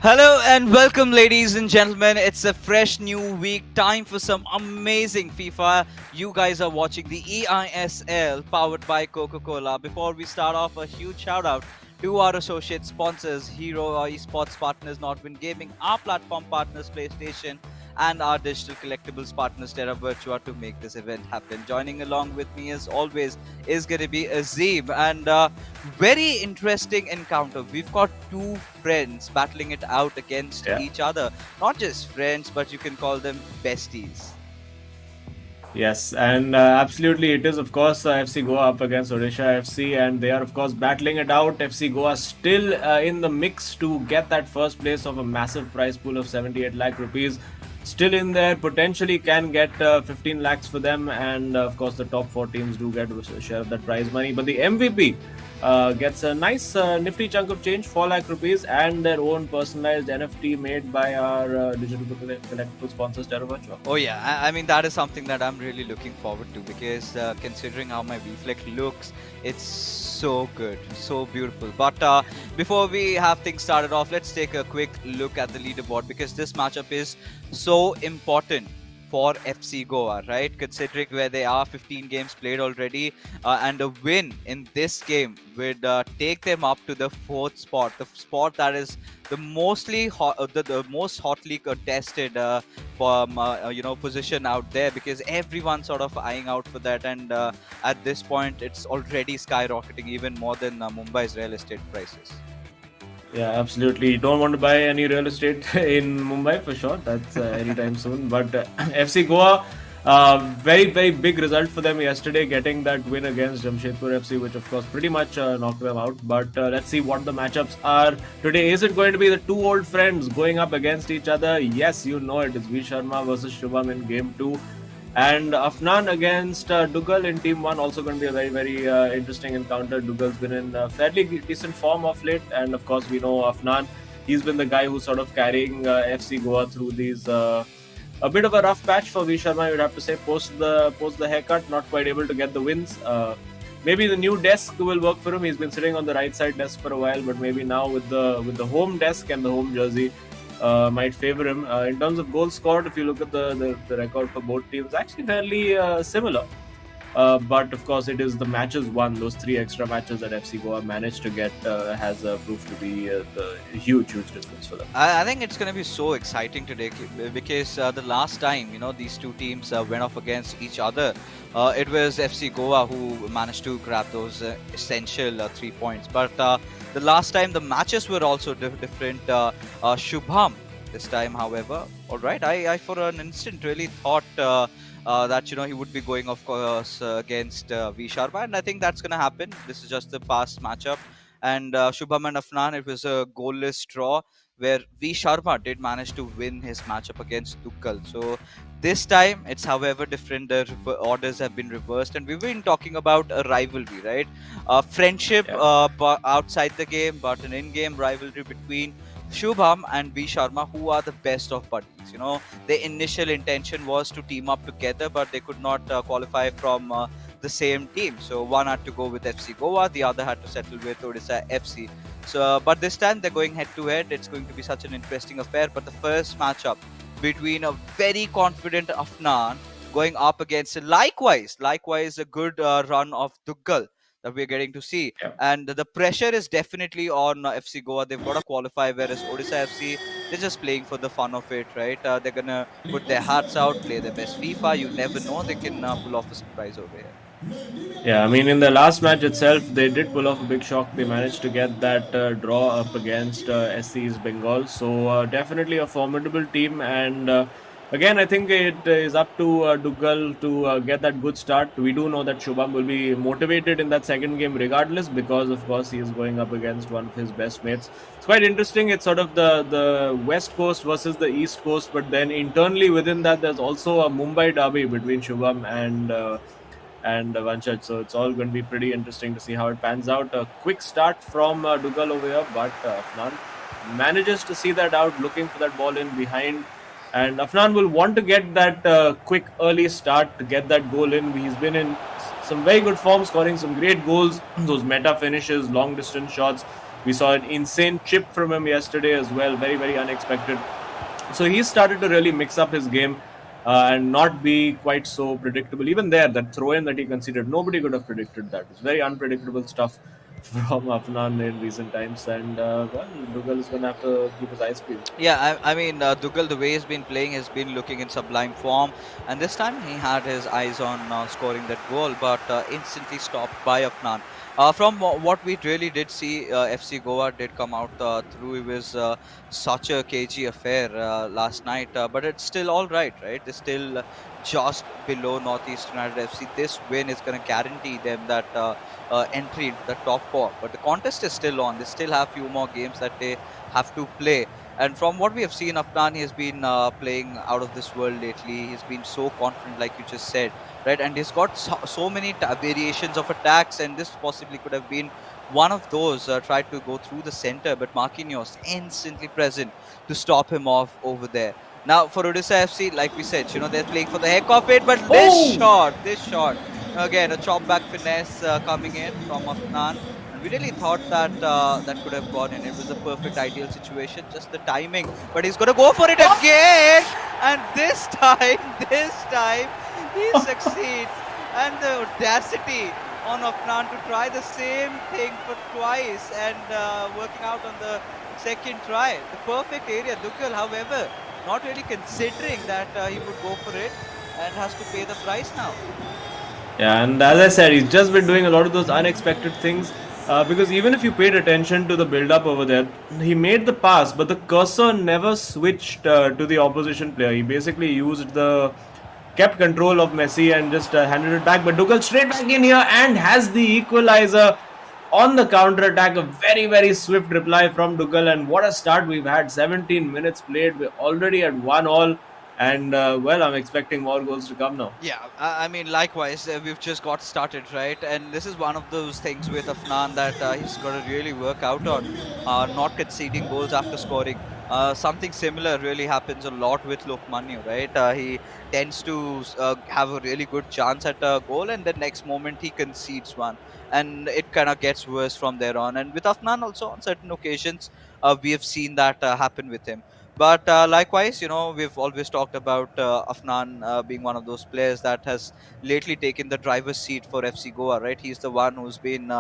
Hello and welcome, ladies and gentlemen. It's a fresh new week. Time for some amazing FIFA. You guys are watching the eISL powered by Coca Cola. Before we start off, a huge shout out to our associate sponsors, Hero, our esports partners, Nodwin Gaming, our platform partners, PlayStation, and our digital collectibles partners, Terra Virtua, to make this event happen. Joining along with me, as always, is going to be Azim. And very interesting encounter. We've got two friends battling it out against Yeah. each other. Not just friends, but you can call them besties. Yes, and absolutely, it is of course FC Goa up against Odisha FC, and they are of course battling it out. FC Goa still in the mix to get that first place of a massive prize pool of 78 lakh rupees. Still in there, potentially can get 15 lakhs for them, and of course the top four teams do get a share of that prize money. But the MVP gets a nice nifty chunk of change, 4 lakh rupees, and their own personalized NFT made by our digital collectible sponsors, Terra Virtua. Oh yeah, I mean that is something that I'm really looking forward to because considering how my reflex looks, it's so good, so beautiful. But before we have things started off, let's take a quick look at the leaderboard because this matchup is so important for FC Goa, right? Considering where they are, 15 games played already, and a win in this game would take them up to the fourth spot, the spot that is the the most hotly contested position out there, because everyone's sort of eyeing out for that, and at this point it's already skyrocketing even more than Mumbai's real estate prices. Yeah, absolutely. You don't want to buy any real estate in Mumbai for sure. That's anytime soon. But FC Goa, very, very big result for them yesterday, getting that win against Jamshedpur FC, which of course pretty much knocked them out. But let's see what the matchups are today. Is it going to be the two old friends going up against each other? Yes, you know it is V Sharma versus Shubham in game 2. And Afnan against Dugal in Team 1, also going to be a very, very interesting encounter. Dugal's been in fairly decent form of late. And of course, we know Afnan, he's been the guy who's sort of carrying FC Goa through these. A bit of a rough patch for V Sharma, you'd have to say, post the haircut, not quite able to get the wins. Maybe the new desk will work for him. He's been sitting on the right side desk for a while, but maybe now with the home desk and the home jersey, might favor him. In terms of goals scored, if you look at the record for both teams, actually fairly similar. But of course, it is the matches won, those 3 extra matches that FC Goa managed to get, has proved to be the huge difference for them. I think it's going to be so exciting today because the last time, these two teams went off against each other, it was FC Goa who managed to grab those essential 3 points. But the last time the matches were also different. Shubham this time, however, all right, I for an instant really thought that he would be going, of course, against V Sharma, and I think that's going to happen. This is just the past matchup, and Shubham and Afnan, it was a goalless draw where V Sharma did manage to win his matchup against Dukkal. So this time it's however different. The orders have been reversed, and we've been talking about a rivalry, right? Friendship outside the game, but an in-game rivalry between Shubham and V Sharma, who are the best of buddies. The initial intention was to team up together, but they could not qualify from the same team. So one had to go with FC Goa, the other had to settle with Odisha FC. So, but this time they're going head to head. It's going to be such an interesting affair. But the first matchup between a very confident Afnan going up against likewise a good run of Duggal that we're getting to see. Yeah. And the pressure is definitely on FC Goa. They've got to qualify, whereas Odisha FC, they're just playing for the fun of it, right? They're going to put their hearts out, play their best FIFA. You never know, they can pull off a surprise over here. Yeah, I mean, in the last match itself, they did pull off a big shock. They managed to get that draw up against SC's Bengal. So definitely a formidable team. And again, I think it is up to Dugal to get that good start. We do know that Shubham will be motivated in that second game regardless, because of course he is going up against one of his best mates. It's quite interesting. It's sort of the West Coast versus the East Coast, but then internally within that, there's also a Mumbai derby between Shubham and Vanchaj. So it's all going to be pretty interesting to see how it pans out. A quick start from Dugal over here, but Afnan manages to see that out, looking for that ball in behind. And Afnan will want to get that quick early start to get that goal in. He's been in some very good form, scoring some great goals, those meta finishes, long distance shots. We saw an insane chip from him yesterday as well, very, very unexpected. So he started to really mix up his game and not be quite so predictable. Even there, that throw-in that he conceded, nobody could have predicted that. It's very unpredictable stuff from Afnan in recent times, and well, Dougal is going to have to keep his eyes peeled. Yeah, I mean, Dougal, the way he's been playing, has been looking in sublime form, and this time he had his eyes on scoring that goal, but instantly stopped by Afnan. From what we really did see, FC Goa did come out through. It was such a cagey affair last night, but it's still all right, right? They're still just below Northeast United FC. This win is going to guarantee them that entry into the top four. But the contest is still on. They still have few more games that they have to play. And from what we have seen, Afnan, he has been playing out of this world lately. He's been so confident, like you just said, right? And he's got so many variations of attacks, and this possibly could have been one of those. Tried to go through the center, but Marquinhos instantly present to stop him off over there. Now for Odisha FC, like we said, they're playing for the heck of it, but this shot, again, a chop back finesse coming in from Afnan. And we really thought that that could have gone in. It was a perfect, ideal situation, just the timing. But he's going to go for it again, and this time, he succeeds. And the audacity on Afnan to try the same thing for twice and working out on the second try. The perfect area. Dougal, however, not really considering that he would go for it and has to pay the price now. Yeah, and as I said, he's just been doing a lot of those unexpected things. Because even if you paid attention to the build-up over there, he made the pass, but the cursor never switched to the opposition player. He basically kept control of Messi and just handed it back. But Dougal straight back in here and has the equalizer on the counter-attack. A very, very swift reply from Dougal, and what a start we've had. 17 minutes played. We're already at 1-1. And well, I'm expecting more goals to come now. Yeah, I mean, likewise, we've just got started, right? And this is one of those things with Afnan that he's got to really work out on, not conceding goals after scoring. Something similar really happens a lot with Lokmanu, right? He tends to have a really good chance at a goal, and the next moment he concedes one, and it kind of gets worse from there on. And with Afnan also, on certain occasions, we have seen that happen with him. But likewise, we've always talked about Afnan being one of those players that has lately taken the driver's seat for FC Goa, right? He's the one who's been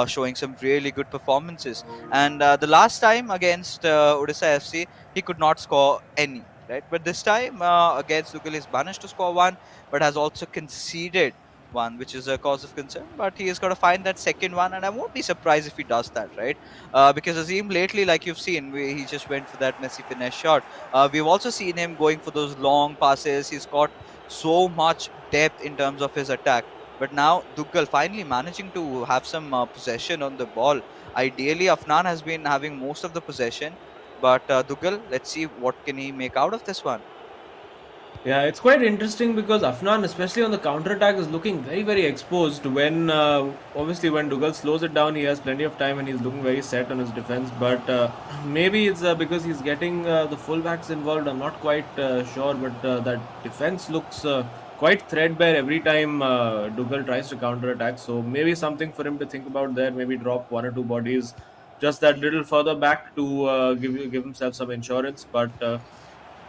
showing some really good performances. And the last time against Odisha FC, he could not score any, right? But this time against Dougal, he's managed to score one, but has also conceded one, which is a cause of concern. But he has got to find that second one, and I won't be surprised if he does that, right? Because Azim lately, like you've seen, he just went for that Messi finesse shot. We've also seen him going for those long passes. He's got so much depth in terms of his attack. But now Dougal finally managing to have some possession on the ball. Ideally, Afnan has been having most of the possession, but Dougal, let's see what can he make out of this one. Yeah, it's quite interesting because Afnan, especially on the counter-attack, is looking very, very exposed. When obviously when Dougal slows it down, he has plenty of time and he's looking very set on his defense. But maybe it's because he's getting the fullbacks involved. I'm not quite sure, but that defense looks quite threadbare every time Dougal tries to counter-attack. So maybe something for him to think about there. Maybe drop one or two bodies just that little further back to give himself some insurance. But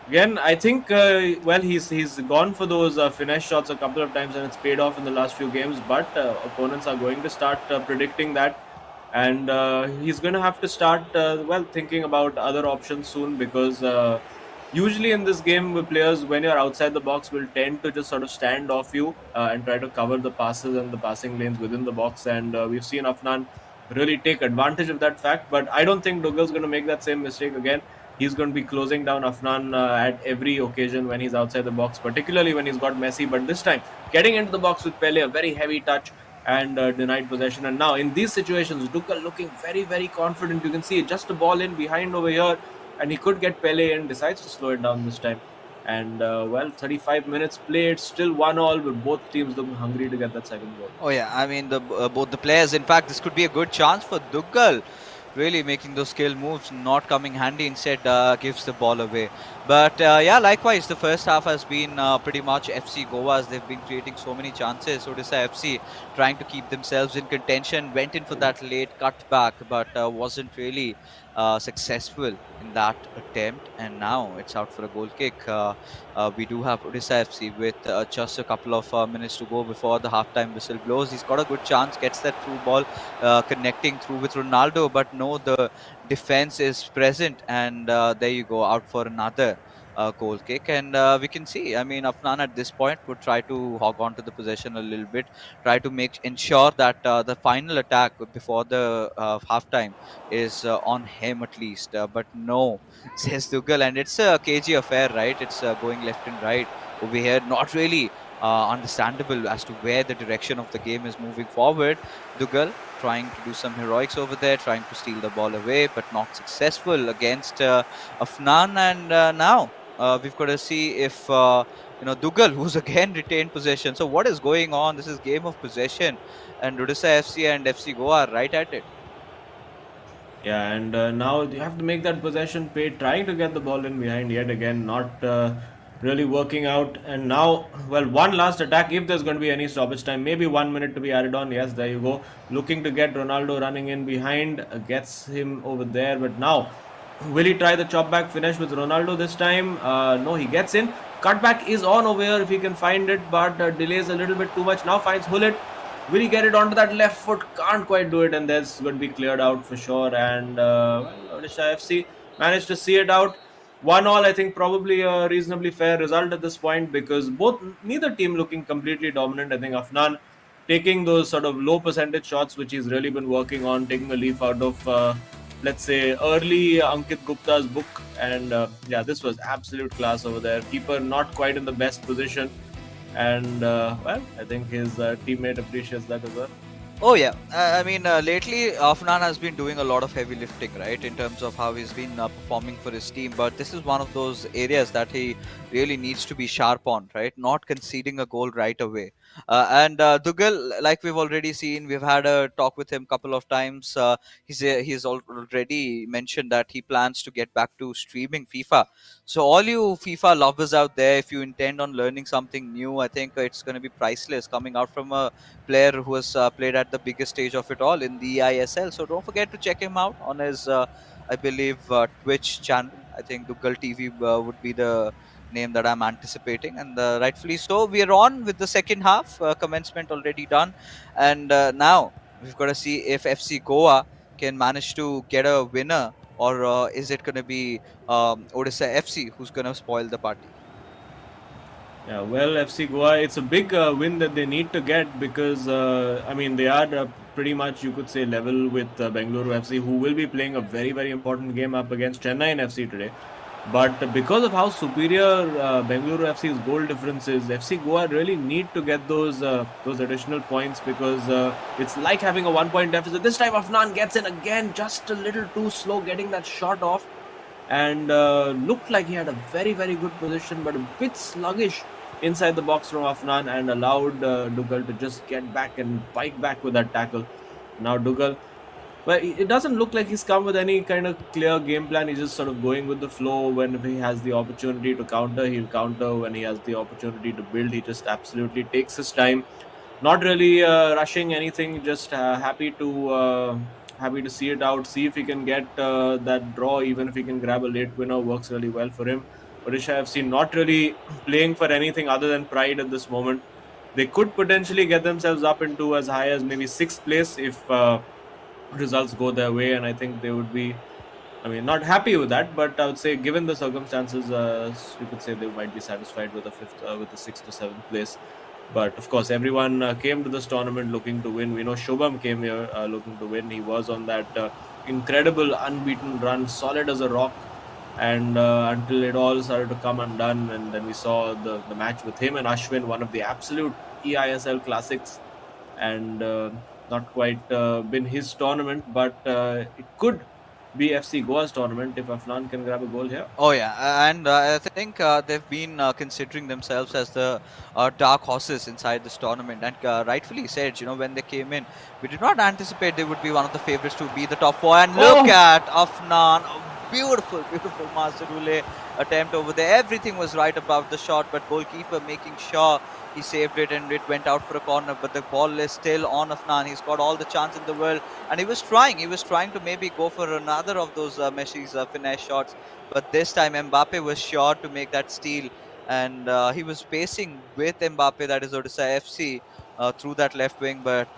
again, I think well, he's gone for those finesse shots a couple of times, and it's paid off in the last few games. But opponents are going to start predicting that, and he's going to have to start well thinking about other options soon, because usually in this game, with players, when you're outside the box, will tend to just sort of stand off you and try to cover the passes and the passing lanes within the box. And we've seen Afnan really take advantage of that fact. But I don't think Dougal's going to make that same mistake again. He's going to be closing down Afnan at every occasion when he's outside the box, particularly when he's got Messi. But this time, getting into the box with Pele, a very heavy touch and denied possession. And now in these situations, Dougal looking very, very confident. You can see just a ball in behind over here, and he could get Pele in, decides to slow it down this time. And well, 35 minutes played, still 1-1, but both teams looking hungry to get that second goal. Oh yeah, I mean both the players. In fact, this could be a good chance for Dougal, really making those skill moves not coming handy. Instead, gives the ball away. But yeah, likewise, the first half has been pretty much FC Goa's. They've been creating so many chances. Odisha FC trying to keep themselves in contention, went in for that late cutback, but wasn't really successful in that attempt. And now it's out for a goal kick. We do have Odisha FC with just a couple of minutes to go before the halftime whistle blows. He's got a good chance, gets that through ball, connecting through with Ronaldo, but no, the defense is present, and there you go, out for another goal kick. And we can see, I mean, Afnan at this point would try to hog on to the possession a little bit, try to make ensure that the final attack before the halftime is on him at least. But no, says Dougal, and it's a cagey affair, right? It's going left and right over here. Not really understandable as to where the direction of the game is moving forward. Dougal trying to do some heroics over there, trying to steal the ball away, but not successful against Afnan. And now we've got to see if Dougal, who's again retained possession. So what is going on? This is game of possession, and Odisha FC and FC Goa are right at it. Yeah, and now you have to make that possession pay, trying to get the ball in behind yet again, not really working out. And now, well, one last attack if there's going to be any stoppage time, maybe 1 minute to be added on. Yes, there you go. Looking to get Ronaldo running in behind, gets him over there. But now, will he try the chop back finish with Ronaldo this time? No, he gets in. Cutback is on over here if he can find it, but delays a little bit too much. Now finds Hullet. Will he get it onto that left foot? Can't quite do it, and that's going to be cleared out for sure. And Odisha FC managed to see it out. 1-1, I think, probably a reasonably fair result at this point because neither team looking completely dominant. I think Afnan taking those sort of low percentage shots, which he's really been working on, taking a leaf out of, let's say, early Ankit Gupta's book. And yeah, this was absolute class over there. Keeper not quite in the best position. And well, I think his teammate appreciates that as well. Oh yeah, I mean lately Afnan has been doing a lot of heavy lifting, right, in terms of how he's been performing for his team. But this is one of those areas that he really needs to be sharp on, right? Not conceding a goal right away. And Dougal, like we've already seen, we've had a talk with him a couple of times. He's already mentioned that he plans to get back to streaming FIFA. So all you FIFA lovers out there, if you intend on learning something new, I think it's going to be priceless coming out from a player who has played at the biggest stage of it all in the eISL. So don't forget to check him out on his, I believe, Twitch channel. I think Dougal TV would be the name that I'm anticipating, and rightfully so. We are on with the second half, commencement already done, and now we've got to see if FC Goa can manage to get a winner, or is it going to be Odisha FC who's going to spoil the party? Yeah, well, FC Goa, it's a big win that they need to get because, I mean, they are pretty much, you could say, level with Bengaluru FC, who will be playing a very, very important game up against Chennai FC today. But because of how superior Bengaluru FC's goal difference is, FC Goa really need to get those additional points because it's like having a 1 point deficit. This time Afnan gets in again, just a little too slow getting that shot off, and looked like he had a very, very good position, but a bit sluggish inside the box from Afnan, and allowed Dougal to just get back and bite back with that tackle. Now Dougal, but it doesn't look like he's come with any kind of clear game plan. He's just sort of going with the flow. When he has the opportunity to counter, he'll counter. When he has the opportunity to build, he just absolutely takes his time. Not really rushing anything. Just happy to see it out. See if he can get that draw. Even if he can grab a late winner, works really well for him. Odisha FC not really playing for anything other than pride at this moment. They could potentially get themselves up into as high as maybe sixth place if results go their way, and I think they would be, I mean, not happy with that, but I would say given the circumstances, you could say they might be satisfied with the sixth to seventh place. But of course, everyone came to this tournament looking to win. We know Shobham came here looking to win. He was on that incredible unbeaten run, solid as a rock, and until it all started to come undone, and then we saw the match with him and Ashwin, one of the absolute eISL classics, and not quite been his tournament, but it could be FC Goa's tournament if Afnan can grab a goal here. Oh yeah, and I think they've been considering themselves as the dark horses inside this tournament, and rightfully said. When they came in, we did not anticipate they would be one of the favorites to be the top four. And look Oh, at Afnan, a beautiful, beautiful Masterule attempt over there. Everything was right about the shot, but goalkeeper making sure he saved it, and it went out for a corner. But the ball is still on Afnan. He's got all the chance in the world, and he was trying. He was trying to maybe go for another of those Messi's finesse shots, but this time Mbappe was sure to make that steal, and he was pacing with Mbappe, that is Odisha FC, through that left wing, but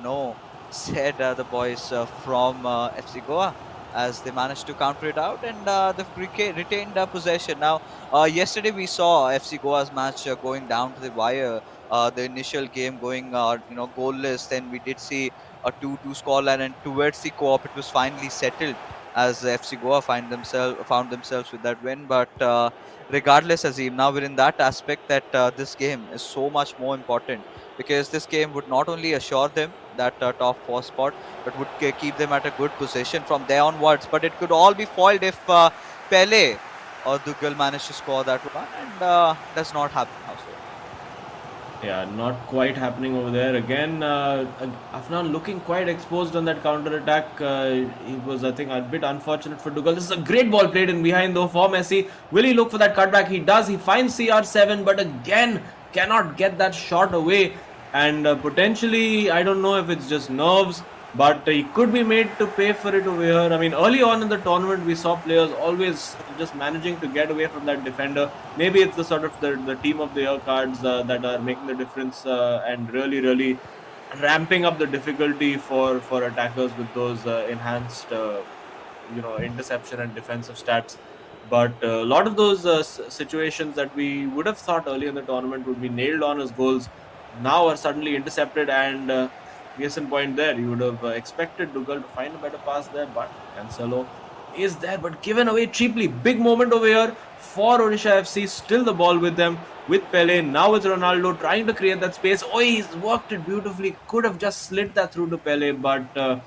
no, said the boys from FC Goa, as they managed to counter it out, and they've retained possession. Now, yesterday we saw FC Goa's match going down to the wire. The initial game going, goalless. Then we did see a 2-2 scoreline, and towards the co-op, it was finally settled as FC Goa found themselves with that win. But regardless, Azim, now we're in that aspect that this game is so much more important, because this game would not only assure them that top four spot, but would keep them at a good position from there onwards. But it could all be foiled if Pele or Dugal managed to score that one, and does not happen now. So. yeah, not quite happening over there. Again, Afnan looking quite exposed on that counter attack. He was, I think, a bit unfortunate for Dugal. This is a great ball played in behind though for Messi. Will he look for that cutback? He does. He finds CR7, but again cannot get that shot away. And potentially, I don't know if it's just nerves, but he could be made to pay for it over here. I mean, early on in the tournament, we saw players always just managing to get away from that defender. Maybe it's the sort of the team of the year cards that are making the difference and really ramping up the difficulty for attackers with those enhanced interception and defensive stats. But a lot of those situations that we would have thought early in the tournament would be nailed on as goals now are suddenly intercepted, and case in point there, you would have expected Dugal to find a better pass there, but Cancelo is there, but given away cheaply. Big moment over here for Odisha FC. Still the ball with them, with Pele. Now with Ronaldo trying to create that space. Oh, he's worked it beautifully. Could have just slid that through to Pele, but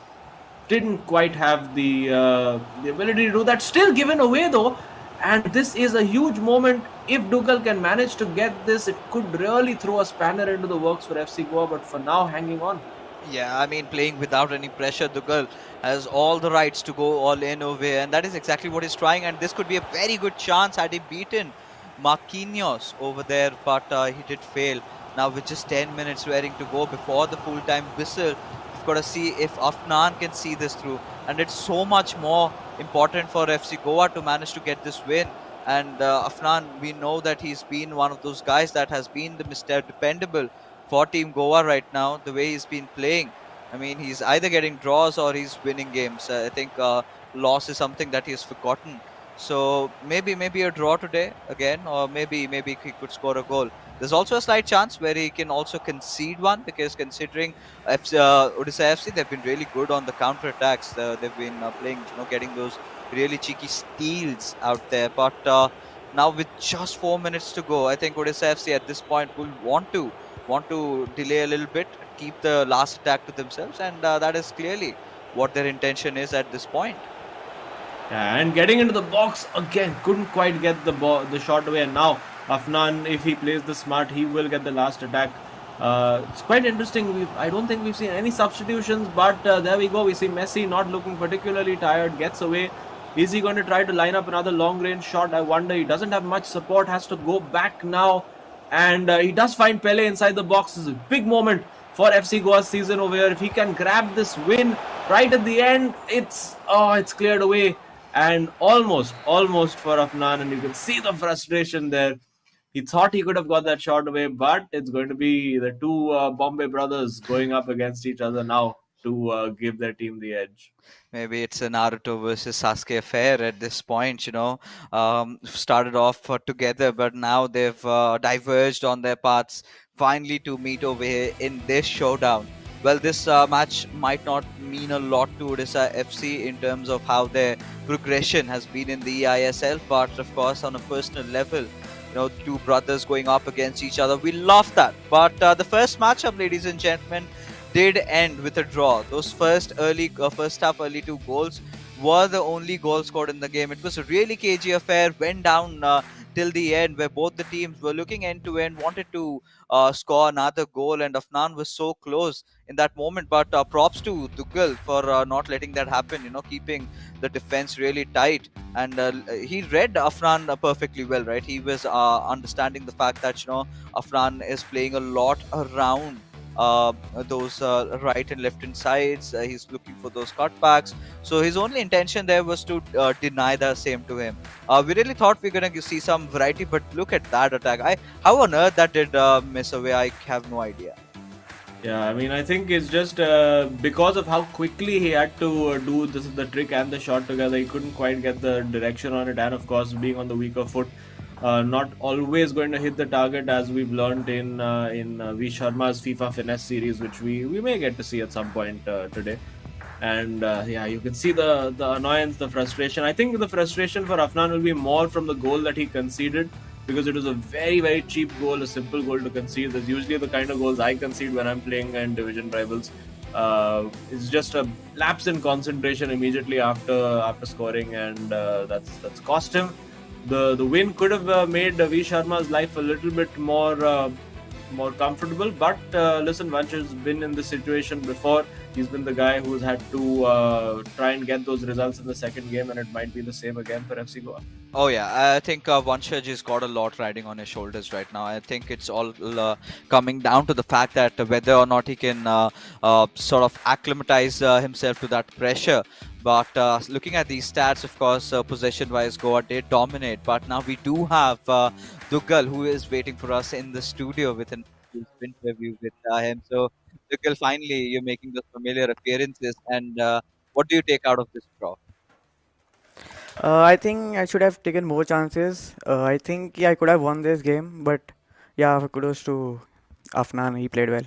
didn't quite have the ability to do that. Still given away though. And this is a huge moment. If Dugal can manage to get this, it could really throw a spanner into the works for FC Goa. But for now, hanging on. Yeah, I mean, playing without any pressure, Dugal has all the rights to go all in over here, and that is exactly what he's trying. And this could be a very good chance had he beaten Marquinhos over there, but he did fail. Now with just 10 minutes raring to go before the full-time whistle, we've got to see if Afnan can see this through. And it's so much more important for FC Goa to manage to get this win. And Afnan, we know that he's been one of those guys that has been the Mr. Dependable for Team Goa right now, the way he's been playing. I mean, he's either getting draws or he's winning games. I think loss is something that he's forgotten. So maybe a draw today again, or maybe he could score a goal. There's also a slight chance where he can also concede one, because considering Odisha FC, they've been really good on the counter attacks. They've been playing, getting those really cheeky steals out there. But now with just 4 minutes to go, I think Odisha FC at this point will want to delay a little bit, keep the last attack to themselves, and that is clearly what their intention is at this point. Yeah, and getting into the box again, couldn't quite get the shot away. And now Afnan, if he plays the smart, he will get the last attack. It's quite interesting. I don't think we've seen any substitutions, but there we go. We see Messi not looking particularly tired, gets away. Is he going to try to line up another long range shot? I wonder. He doesn't have much support, has to go back now. And he does find Pele inside the box. This is a big moment for FC Goa's season over here. If he can grab this win right at the end, it's cleared away. And almost for Afnan, and you can see the frustration there. He thought he could have got that shot away, but it's going to be the two Bombay brothers going up against each other now to give their team the edge. Maybe it's a Naruto versus Sasuke affair at this point, started off together, but now they've diverged on their paths, finally to meet over here in this showdown. Well, this match might not mean a lot to Odisha FC in terms of how their progression has been in the eISL, but of course, on a personal level, two brothers going up against each other, we love that. But the first matchup, ladies and gentlemen, did end with a draw. Those first half early two goals were the only goals scored in the game. It was a really cagey affair, went down till the end, where both the teams were looking end to end, wanted to score another goal, and Afnan was so close in that moment. But props to Tuchel for not letting that happen, keeping the defense really tight. And he read Afnan perfectly well, right? He was understanding the fact that, Afnan is playing a lot around those right and left hand sides. He's looking for those cutbacks. So his only intention there was to deny the same to him. We really thought we were going to see some variety, but look at that attack. How on earth that did miss away? I have no idea. Yeah, I mean, I think it's just because of how quickly he had to do the trick and the shot together. He couldn't quite get the direction on it, and of course, being on the weaker foot, not always going to hit the target, as we've learned in V Sharma's FIFA Finesse series, which we may get to see at some point today. And yeah, you can see the annoyance, the frustration. I think the frustration for Afnan will be more from the goal that he conceded, because it was a very, very cheap goal, a simple goal to concede. That's usually the kind of goals I concede when I'm playing in division rivals. It's just a lapse in concentration immediately after scoring, and that's cost him. The win could have made V Sharma's life a little bit more comfortable. But listen, Vanch has been in this situation before. He's been the guy who's had to try and get those results in the second game, and it might be the same again for FC Goa. Oh yeah, I think Vanshaj has got a lot riding on his shoulders right now. I think it's all coming down to the fact that whether or not he can sort of acclimatize himself to that pressure. But looking at these stats, of course, possession-wise, Goa did dominate. But now we do have Dugal, who is waiting for us in the studio with an interview with him. So, Dugal, finally, you're making those familiar appearances. And what do you take out of this draw? I think I should have taken more chances. I think yeah, I could have won this game, but yeah, kudos to Afnan. He played well.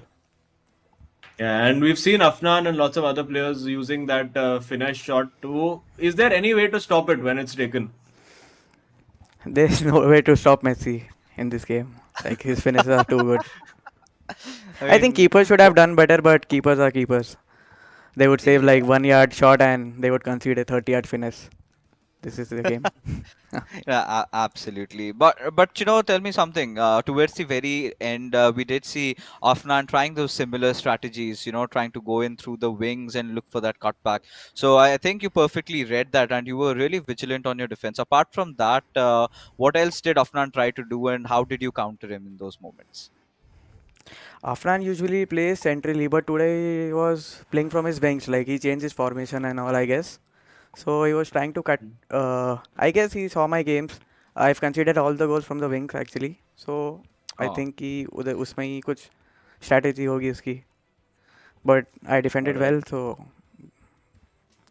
Yeah, and we've seen Afnan and lots of other players using that finesse shot too. Is there any way to stop it when it's taken? There's no way to stop Messi in this game. Like his finishes are too good. I I think mean, keepers should have done better, but keepers are keepers. They would save like yeah. 1 yard shot and they would concede a 30-yard finish. This is the game. Yeah, absolutely. But tell me something. Towards the very end, we did see Afnan trying those similar strategies. Trying to go in through the wings and look for that cutback. So I think you perfectly read that, and you were really vigilant on your defense. Apart from that, what else did Afnan try to do, and how did you counter him in those moments? Afnan usually plays centrally, but today he was playing from his bench. Like he changed his formation and all, I guess. So he was trying to cut. I guess he saw my games. I've considered all the goals from the wings actually. So I Oh, think कि उधर उसमें ही कुछ strategy होगी उसकी. But I All defended right. well, so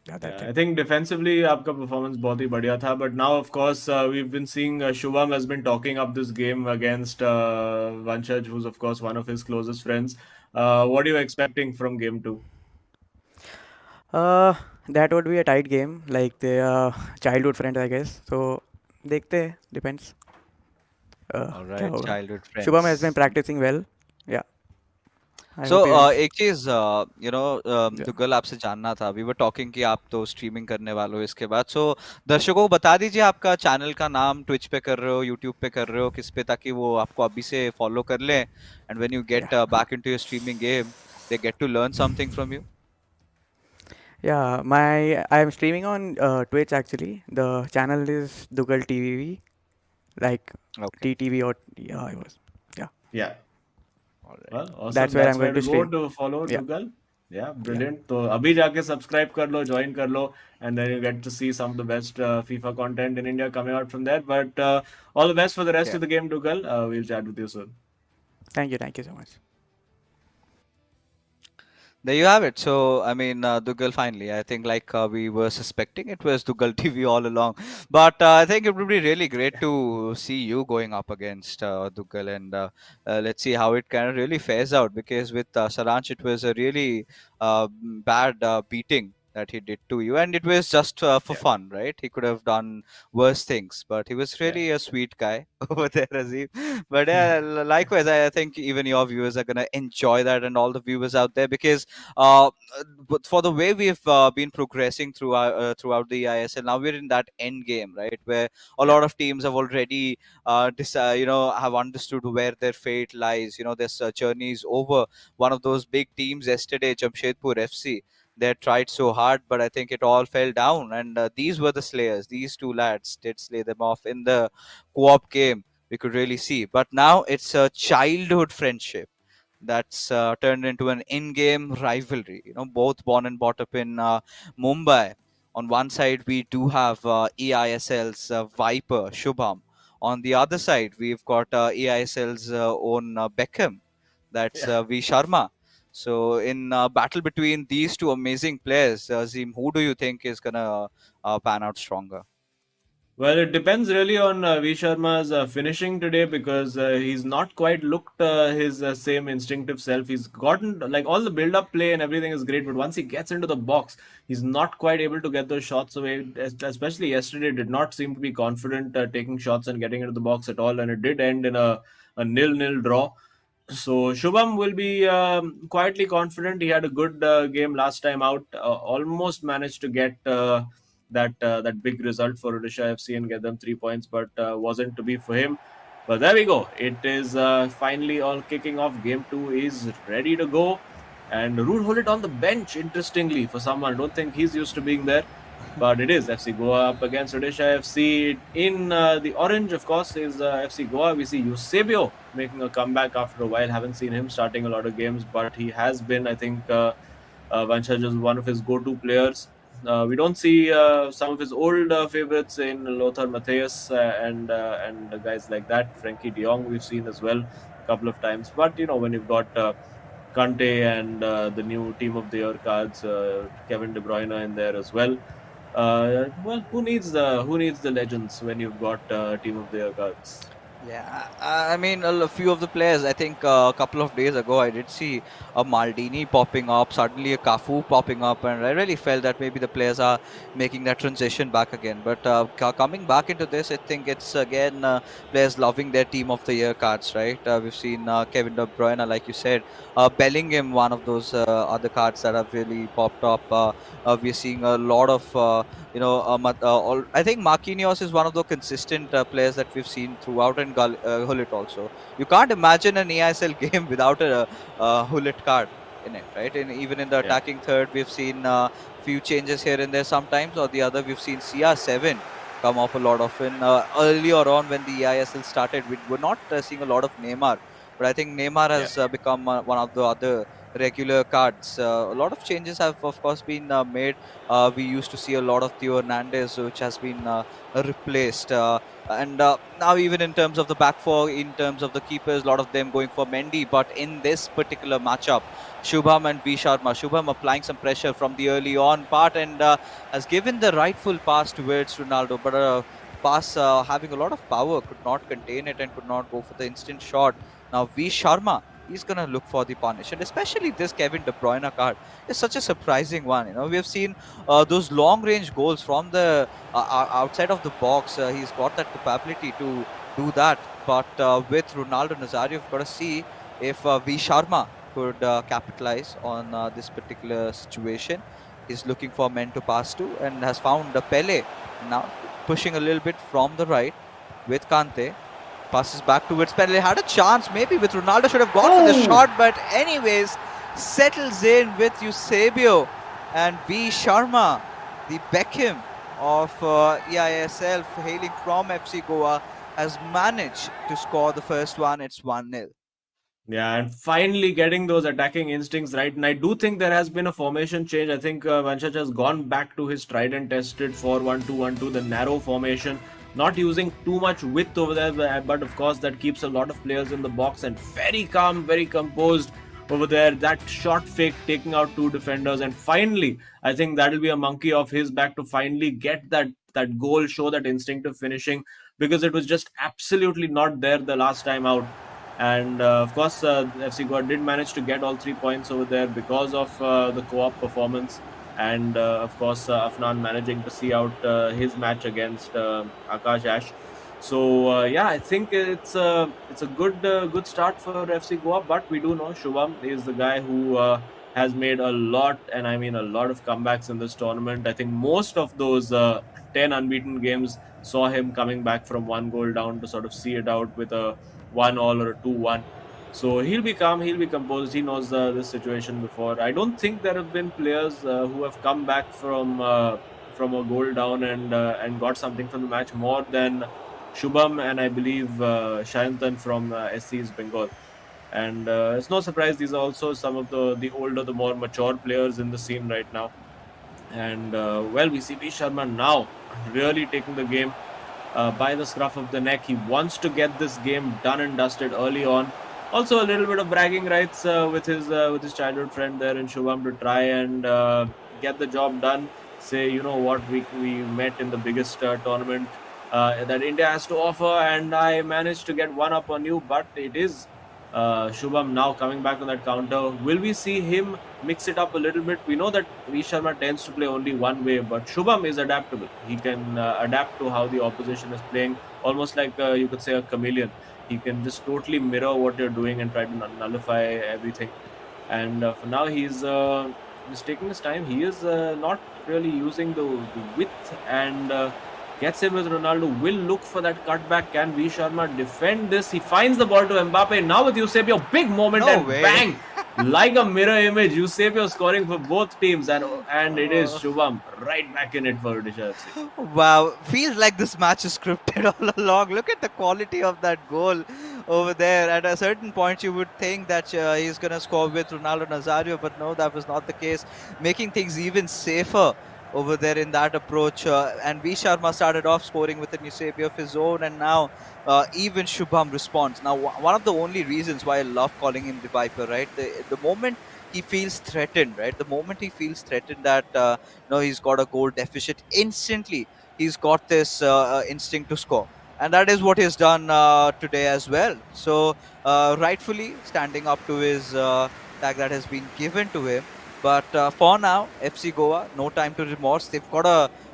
yeah, that's Yeah, it. I think defensively आपका performance बहुत ही बढ़िया था. But now, of course, we've been seeing Shubham has been talking up this game against Vanshaj, who's of course one of his closest friends. What are you expecting from game two? Uh, that would be a tight game. Like they are childhood friends, I guess. So देखते हैं. Depends. all क्या right, होगा? childhood Shubham has been friends. practicing well. Yeah, I so hope he will. एक चीज Yeah. Duggal आपसे जानना था. We were talking कि आप तो स्ट्रीमिंग करने वाले हो इसके बाद. सो दर्शकों को बता दीजिए आपका चैनल का नाम. ट्विच पे कर रहे हो, यूट्यूब पे कर रहे हो, किस पे, ताकि वो आपको अभी से फॉलो कर लें. And when you Yeah. Get back into your streaming game, they get to learn something from you. Yeah, I am streaming on Twitch actually. The channel is Dugal TV, like okay, TTV or yeah, I was. Yeah, Yeah. Alright. Well, awesome. that's where That's I'm where going to to go stream. to follow Yeah, Dugal. Yeah, yeah. brilliant. तो अभी जाके subscribe कर लो, join कर लो, and then you get to see some of the best FIFA content in India coming out from there. But all the best for the rest of the game, Dugal. We'll chat with you soon. Thank you so much. There you have it. So, I mean, Dugal finally. I think, like we were suspecting, it was Dugal TV all along. But I think it would be really great to see you going up against Dugal, and let's see how it kind of really fares out. Because with Saranch, it was a really bad beating that he did to you, and it was just for Yeah, fun, right? He could have done worse things, but he was yeah. really a sweet guy over there, Azim. But yeah, likewise, I think even your viewers are gonna enjoy that, and all the viewers out there, because uh, but for the way we've been progressing throughout the ISL, now we're in that end game, right, where a Yeah. lot of teams have already have understood where their fate lies. This journey is over. One of those big teams yesterday, Jamshedpur FC, they tried so hard, but I think it all fell down. And these were the slayers. These two lads did slay them off in the co-op game. We could really see. But now it's a childhood friendship that's turned into an in-game rivalry. Both born and brought up in Mumbai. On one side, we do have eISL's Viper Shubham. On the other side, we've got eISL's own Beckham. That's Yeah. V Sharma. So, in battle between these two amazing players, Zim, who do you think is gonna pan out stronger? Well, it depends really on V Sharma's finishing today, because he's not quite looked his same instinctive self. He's gotten like all the build-up play and everything is great, but once he gets into the box, he's not quite able to get those shots away. Especially yesterday, did not seem to be confident taking shots and getting into the box at all, and it did end in a nil-nil draw. So Shubham will be quietly confident. He had a good game last time out. Almost managed to get that big result for Odisha FC and get them 3 points, but wasn't to be for him. But there we go. It is finally all kicking off. Game 2 is ready to go. And Root hold it on the bench, interestingly, for someone. I don't think he's used to being there. But it is FC Goa up against Odisha FC. In the orange, of course, is FC Goa. We see Eusebio making a comeback after a while. Haven't seen him starting a lot of games, but he has been, I think, Vanchaj is one of his go-to players. We don't see some of his old favorites in Lothar Matthäus and guys like that. Frankie De Jong we've seen as well a couple of times. But when you've got Kante and the new Team of the Year cards, Kevin De Bruyne in there as well. Well, who needs the legends when you've got Team of the Year cards? Yeah, I mean, a few of the players. I think a couple of days ago, I did see a Maldini popping up, suddenly a Cafu popping up, and I really felt that maybe the players are making that transition back again. But coming back into this, I think it's again players loving their Team of the Year cards, right? We've seen Kevin De Bruyne, like you said, Bellingham, one of those other cards that have really popped up. We're seeing a lot of I think Marquinhos is one of the consistent players that we've seen throughout, and Hullet also. You can't imagine an eISL game without a Hullet card in it, right? And even in the Yeah, attacking third, we've seen few changes here and there sometimes, or the other. We've seen CR7 come off a lot often. Earlier on, when the eISL started, we were not seeing a lot of Neymar, but I think Neymar yeah, has become one of the other regular cards. A lot of changes have, of course, been made. We used to see a lot of Theo Hernandez, which has been replaced. And now, even in terms of the back four, in terms of the keepers, a lot of them going for Mendy. But in this particular matchup, Shubham and V Sharma, Shubham applying some pressure from the early on part, and has given the rightful pass towards Ronaldo. But pass having a lot of power, could not contain it and could not go for the instant shot. Now, V Sharma, he's going to look for the punish. And especially this Kevin De Bruyne card is such a surprising one. We have seen those long range goals from the outside of the box. He's got that capability to do that. But with Ronaldo Nazario, you've got to see if V Sharma could capitalize on this particular situation. He's looking for men to pass to and has found Pele. Now pushing a little bit from the right with Kante. Passes back towards Pele. Had a chance maybe with Ronaldo, should have gone for the shot, but anyways, settles in with Eusebio, and V Sharma, the Beckham of eISL, hailing from FC Goa, has managed to score the first one. It's 1-0. yeah, and finally getting those attacking instincts right. And I do think there has been a formation change. I think Vanchach has gone back to his tried and tested 4-1-2-1-2, the narrow formation, not using too much width over there, but of course that keeps a lot of players in the box, and very calm, very composed over there. That short fake taking out two defenders, and finally I think that'll be a monkey off his back to finally get that goal, show that instinctive finishing, because it was just absolutely not there the last time out. And of course, FC Goa did manage to get all 3 points over there because of the co-op performance. and of course Afnan managing to see out his match against Akash Ash. So yeah, I think it's a good start for FC Goa, but we do know Shubham is the guy who has made a lot, and I mean a lot of comebacks in this tournament. I think most of those 10 unbeaten games saw him coming back from one goal down to sort of see it out with a 1-1 or a 2-1. So he'll be calm, he'll be composed. He knows this situation before. I don't think there have been players who have come back from a goal down and got something from the match more than Shubham and I believe Shayantan from SC's Bengal. And it's no surprise these are also some of the older, the more mature players in the scene right now. And well, we see V Sharma now really taking the game by the scruff of the neck. He wants to get this game done and dusted early on. Also, a little bit of bragging rights with his childhood friend there in Shubham to try and get the job done. Say, you know what, we met in the biggest tournament that India has to offer, and I managed to get one up on you. But it is Shubham now coming back on that counter. Will we see him mix it up a little bit? We know that V Sharma tends to play only one way, but Shubham is adaptable. He can adapt to how the opposition is playing, almost like you could say a chameleon. He can just totally mirror what you're doing and try to nullify everything. And for now, he's taking his time. He is not really using the width and gets in with Ronaldo. Will look for that cutback. Can V Sharma defend this? He finds the ball to Mbappe. Now with Eusebio, big moment No and way. bang! Like a mirror image, Eusebio scoring for both teams, and it is Shubham right back in it for Odisha FC. Wow, feels like this match is scripted all along. Look at the quality of that goal over there. At a certain point, you would think that he's going to score with Ronaldo Nazario, but no, that was not the case. Making things even safer over there in that approach. And V Sharma started off scoring with an Eusebio of his own, and now even Shubham responds. Now, one of the only reasons why I love calling him the Viper, right? The moment he feels threatened, right? The moment he feels threatened that he's got a goal deficit, instantly he's got this instinct to score, and that is what he's done today as well. So rightfully standing up to his tag that has been given to him. But for now, FC Goa, no time to remorse. They've got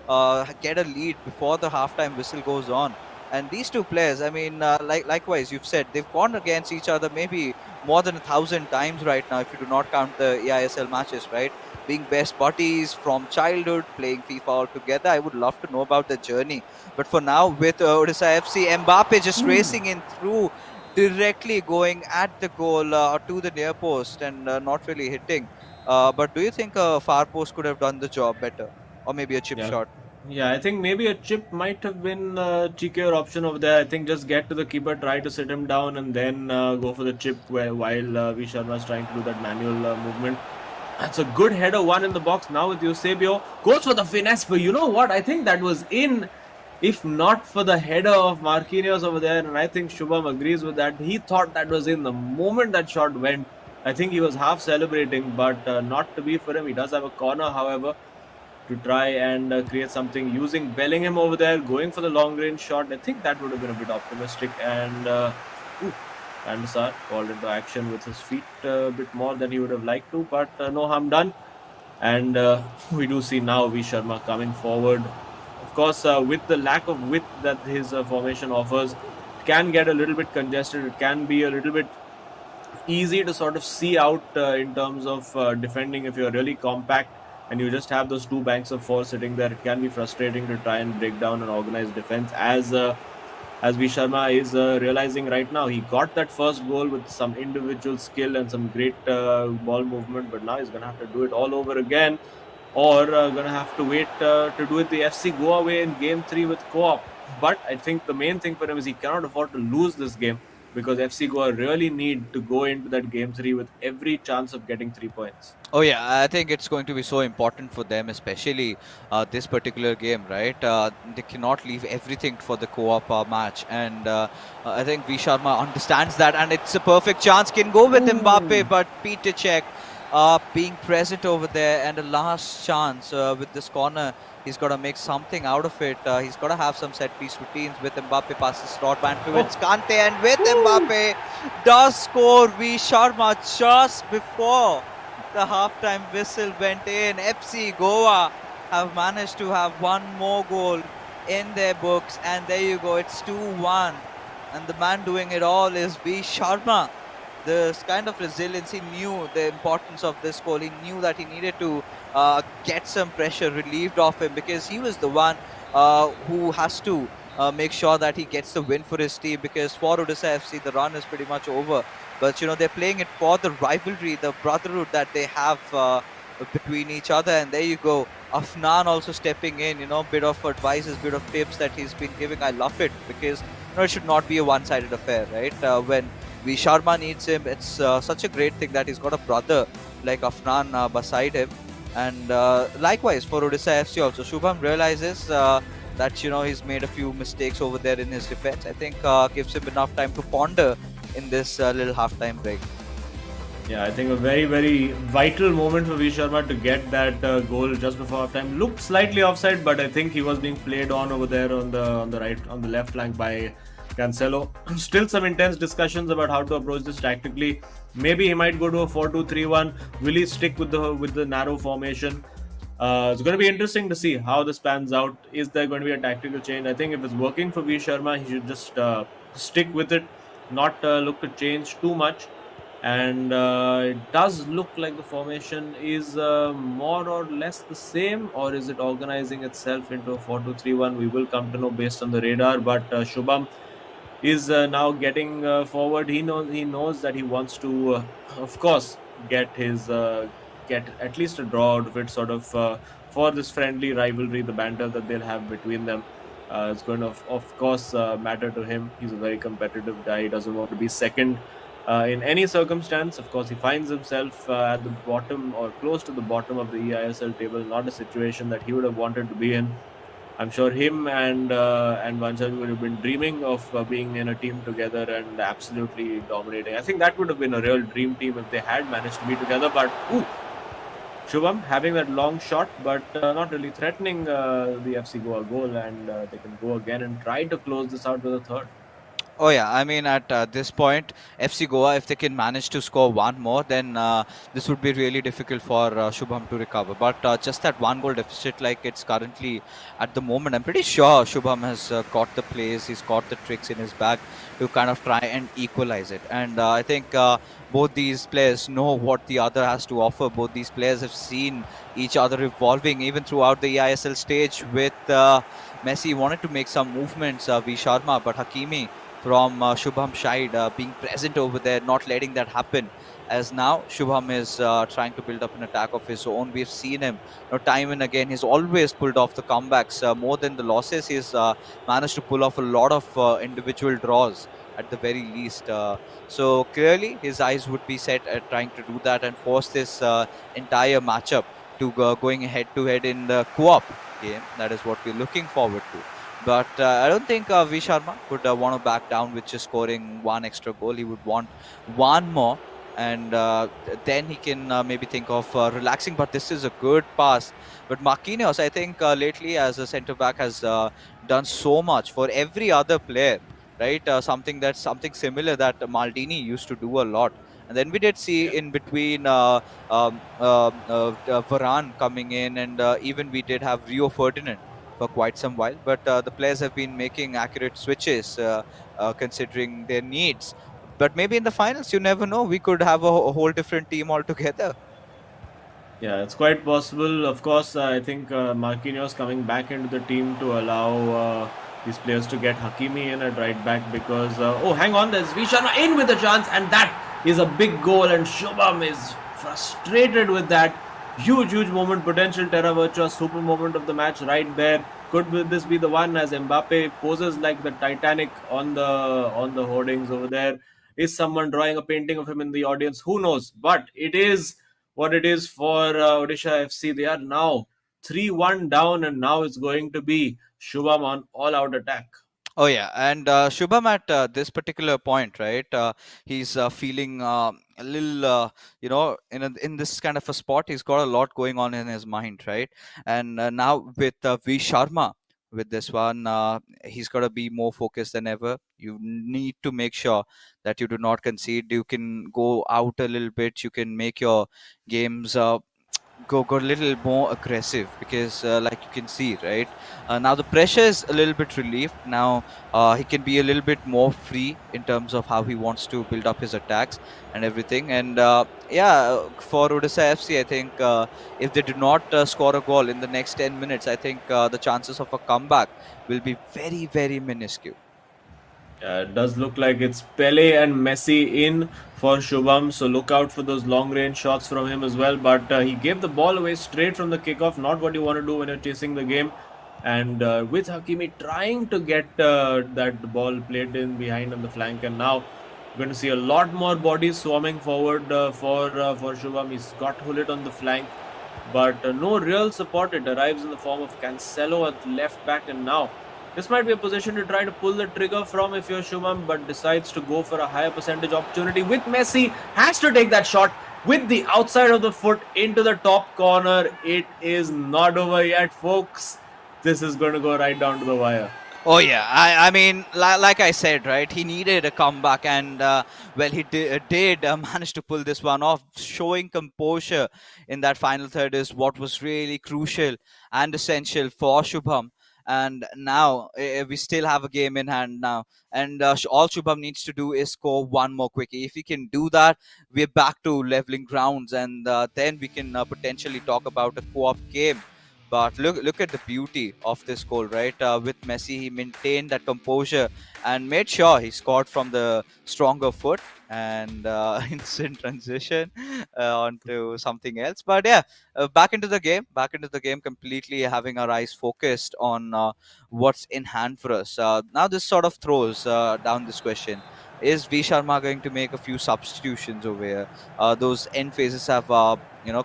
to get a lead before the halftime whistle goes on. And these two players, I mean, likewise, you've said they've gone against each other maybe more than 1,000 times right now, if you do not count the eISL matches, right? Being best buddies from childhood, playing FIFA all together. I would love to know about the journey. But for now, with Odisha FC, Mbappe just racing in through, directly going at the goal to the near post and not really hitting. But do you think a far post could have done the job better? Or maybe a chip Yeah. shot? Yeah, I think maybe a chip might have been a cheekier option over there. I think just get to the keeper, try to sit him down, and then go for the chip while V Sharma is trying to do that manual movement. That's a good header, one in the box now with Eusebio. Goes for the finesse, but you know what? I think that was in, if not for the header of Marquinhos over there, and I think Shubham agrees with that. He thought that was in the moment that shot went. I think he was half celebrating, but not to be for him. He does have a corner, however, to try and create something using Bellingham over there, going for the long range shot. I think that would have been a bit optimistic. And Andesar called into action with his feet a bit more than he would have liked to, but no harm done. And we do see now V Sharma coming forward. Of course, with the lack of width that his formation offers, it can get a little bit congested. It can be a little bit easy to sort of see out in terms of defending if you're really compact and you just have those two banks of four sitting there. It can be frustrating to try and break down an organized defense, as V Sharma is realizing right now. He got that first goal with some individual skill and some great ball movement, but now he's going to have to do it all over again, or going to have to wait to do it the FC Goa way in Game 3 with co-op. But I think the main thing for him is he cannot afford to lose this game, because FC Goa really need to go into that Game 3 with every chance of getting 3 points. Oh yeah, I think it's going to be so important for them, especially this particular game, right? They cannot leave everything for the co-op match, and I think V Sharma understands that, and it's a perfect chance. Can go with Mbappe, but Peter Cech being present over there, and a last chance with this corner. He's got to make something out of it. He's got to have some set-piece routines. With Mbappe passes Nodwin towards Kante, and with Mbappe does score V Sharma just before The halftime whistle went in. FC Goa have managed to have one more goal in their books, and there you go, it's 2-1. And the man doing it all is V Sharma. This kind of resilience, he knew the importance of this goal. He knew that he needed to get some pressure relieved off him, because he was the one who has to make sure that he gets the win for his team, because for Odisha FC the run is pretty much over. But they're playing it for the rivalry, the brotherhood that they have between each other. And there you go, Afnan also stepping in, bit of advices, bit of tips that he's been giving. I love it, because it should not be a one-sided affair, right? When V Sharma needs him, it's such a great thing that he's got a brother like Afnan beside him. And likewise for Odisha FC also, Shubham realizes that he's made a few mistakes over there in his defense. I think gives him enough time to ponder in this little halftime break. Yeah, I think a very, very vital moment for V Sharma to get that goal just before halftime. Looked slightly offside, but I think he was being played on over there on the left flank by Cancelo. Still some intense discussions about how to approach this tactically. Maybe he might go to a 4-2-3-1. Will he stick with the narrow formation? It's going to be interesting to see how this pans out. Is there going to be a tactical change? I think if it's working for V Sharma, he should just stick with it, not look to change too much. And it does look like the formation is more or less the same, or is it organizing itself into a 4-2-3-1? We will come to know based on the radar. But Shubham is now getting forward. He knows that he wants to, of course, get at least a draw out of it, sort of for this friendly rivalry, the banter that they'll have between them. It's going to, of course, matter to him. He's a very competitive guy. He doesn't want to be second in any circumstance. Of course, he finds himself at the bottom or close to the bottom of the eISL table. Not a situation that he would have wanted to be in. I'm sure him and Vanchal would have been dreaming of being in a team together and absolutely dominating. I think that would have been a real dream team if they had managed to be together. But Shubham having that long shot, but not really threatening the FC Goa goal, and they can go again and try to close this out with a third. Oh yeah, I mean at this point, FC Goa, if they can manage to score one more, then this would be really difficult for Shubham to recover. But just that one goal deficit, like it's currently at the moment, I'm pretty sure Shubham has got the plays, he's got the tricks in his bag to kind of try and equalize it. And I think both these players know what the other has to offer. Both these players have seen each other evolving even throughout the EISL stage. With Messi wanted to make some movements, V Sharma, but Hakimi from Shubham side being present over there, not letting that happen. As now Shubham is trying to build up an attack of his own. We've seen him time and again. He's always pulled off the comebacks more than the losses. He's managed to pull off a lot of individual draws at the very least. So clearly his eyes would be set at trying to do that and force this entire matchup to going head to head in the co-op game. That is what we're looking forward to. But I don't think V Sharma would want to back down with just scoring one extra goal. He would want one more, and then he can maybe think of relaxing. But this is a good pass. But Marquinhos, I think lately as a centre back has done so much for every other player, right? Something similar that Maldini used to do a lot. And then we did see in between Varane coming in, and even we did have Rio Ferdinand for quite some while. But the players have been making accurate switches considering their needs. But maybe in the finals, you never know. We could have a whole different team altogether. Yeah, it's quite possible. Of course, I think Marquinhos coming back into the team to allow these players to get Hakimi in at right back because, hang on, there's V Sharma in with a chance, and that is a big goal, and Shubham is frustrated with that. Huge, huge moment, potential Terra Virtua, super moment of the match right there. Could this be the one as Mbappe poses like the Titanic on the hoardings over there? Is someone drawing a painting of him in the audience? Who knows? But it is what it is for Odisha FC. They are now 3-1 down, and now it's going to be Shubham on all-out attack. Oh yeah, and Shubham at this particular point, right? He's feeling a little, in this kind of a spot. He's got a lot going on in his mind, right? And now with V Sharma, with this one. He's got to be more focused than ever. You need to make sure that you do not concede. You can go out a little bit. You can make your games go a little more aggressive, because like you can see, right, now the pressure is a little bit relieved. Now he can be a little bit more free in terms of how he wants to build up his attacks and everything. And for Odisha FC, I think if they do not score a goal in the next 10 minutes, I think the chances of a comeback will be very, very minuscule. It does look like it's Pele and Messi in for Shubham, so look out for those long range shots from him as well. But he gave the ball away straight from the kickoff, not what you want to do when you're chasing the game. And with Hakimi trying to get that ball played in behind on the flank, and now we're going to see a lot more bodies swarming forward for Shubham. He's got Hullet on the flank, but no real support. It arrives in the form of Cancelo at left back, and now this might be a position to try to pull the trigger from if you're Shubham, but decides to go for a higher percentage opportunity with Messi. Has to take that shot with the outside of the foot into the top corner. It is not over yet, folks. This is going to go right down to the wire. Oh yeah, I mean, like I said, right? He needed a comeback, and well, he did manage to pull this one off. Showing composure in that final third is what was really crucial and essential for Shubham. And now we still have a game in hand now, and all Shubham needs to do is score one more quickie. If he can do that, we're back to leveling grounds, and then we can potentially talk about a co-op game. But look at the beauty of this goal, right? With Messi, he maintained that composure and made sure he scored from the stronger foot, and instant transition onto something else. But yeah, back into the game, completely having our eyes focused on what's in hand for us. Now this sort of throws down this question: is V Sharma going to make a few substitutions over here? Those end phases have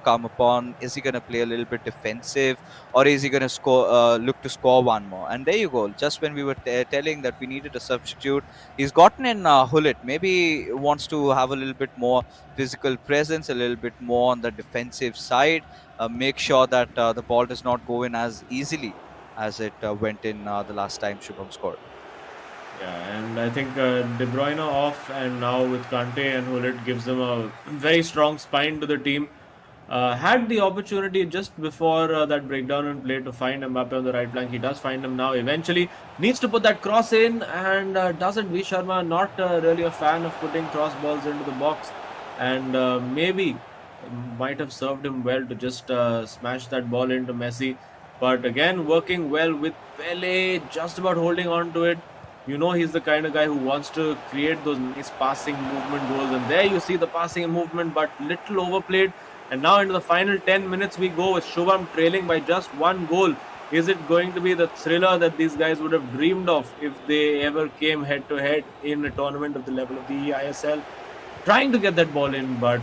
come upon. Is he going to play a little bit defensive, or is he going to look to score one more? And there you go. Just when we were telling that we needed a substitute, he's gotten in Hullet. Maybe wants to have a little bit more physical presence, a little bit more on the defensive side. Make sure that the ball does not go in as easily as it went in the last time Shubham scored. Yeah, and I think De Bruyne off, and now with Kante and Hullet gives them a very strong spine to the team. Had the opportunity just before that breakdown in play to find Mbappe on the right flank. He does find him now eventually. Needs to put that cross in, and doesn't. V Sharma not really a fan of putting cross balls into the box, and maybe might have served him well to just smash that ball into Messi. But again, working well with Pele, just about holding on to it. You know, he's the kind of guy who wants to create those nice passing movement goals, and there you see the passing and movement, but little overplayed. And now into the final 10 minutes we go with Shubham trailing by just one goal. Is it going to be the thriller that these guys would have dreamed of if they ever came head to head in a tournament of the level of the eISL? Trying to get that ball in, but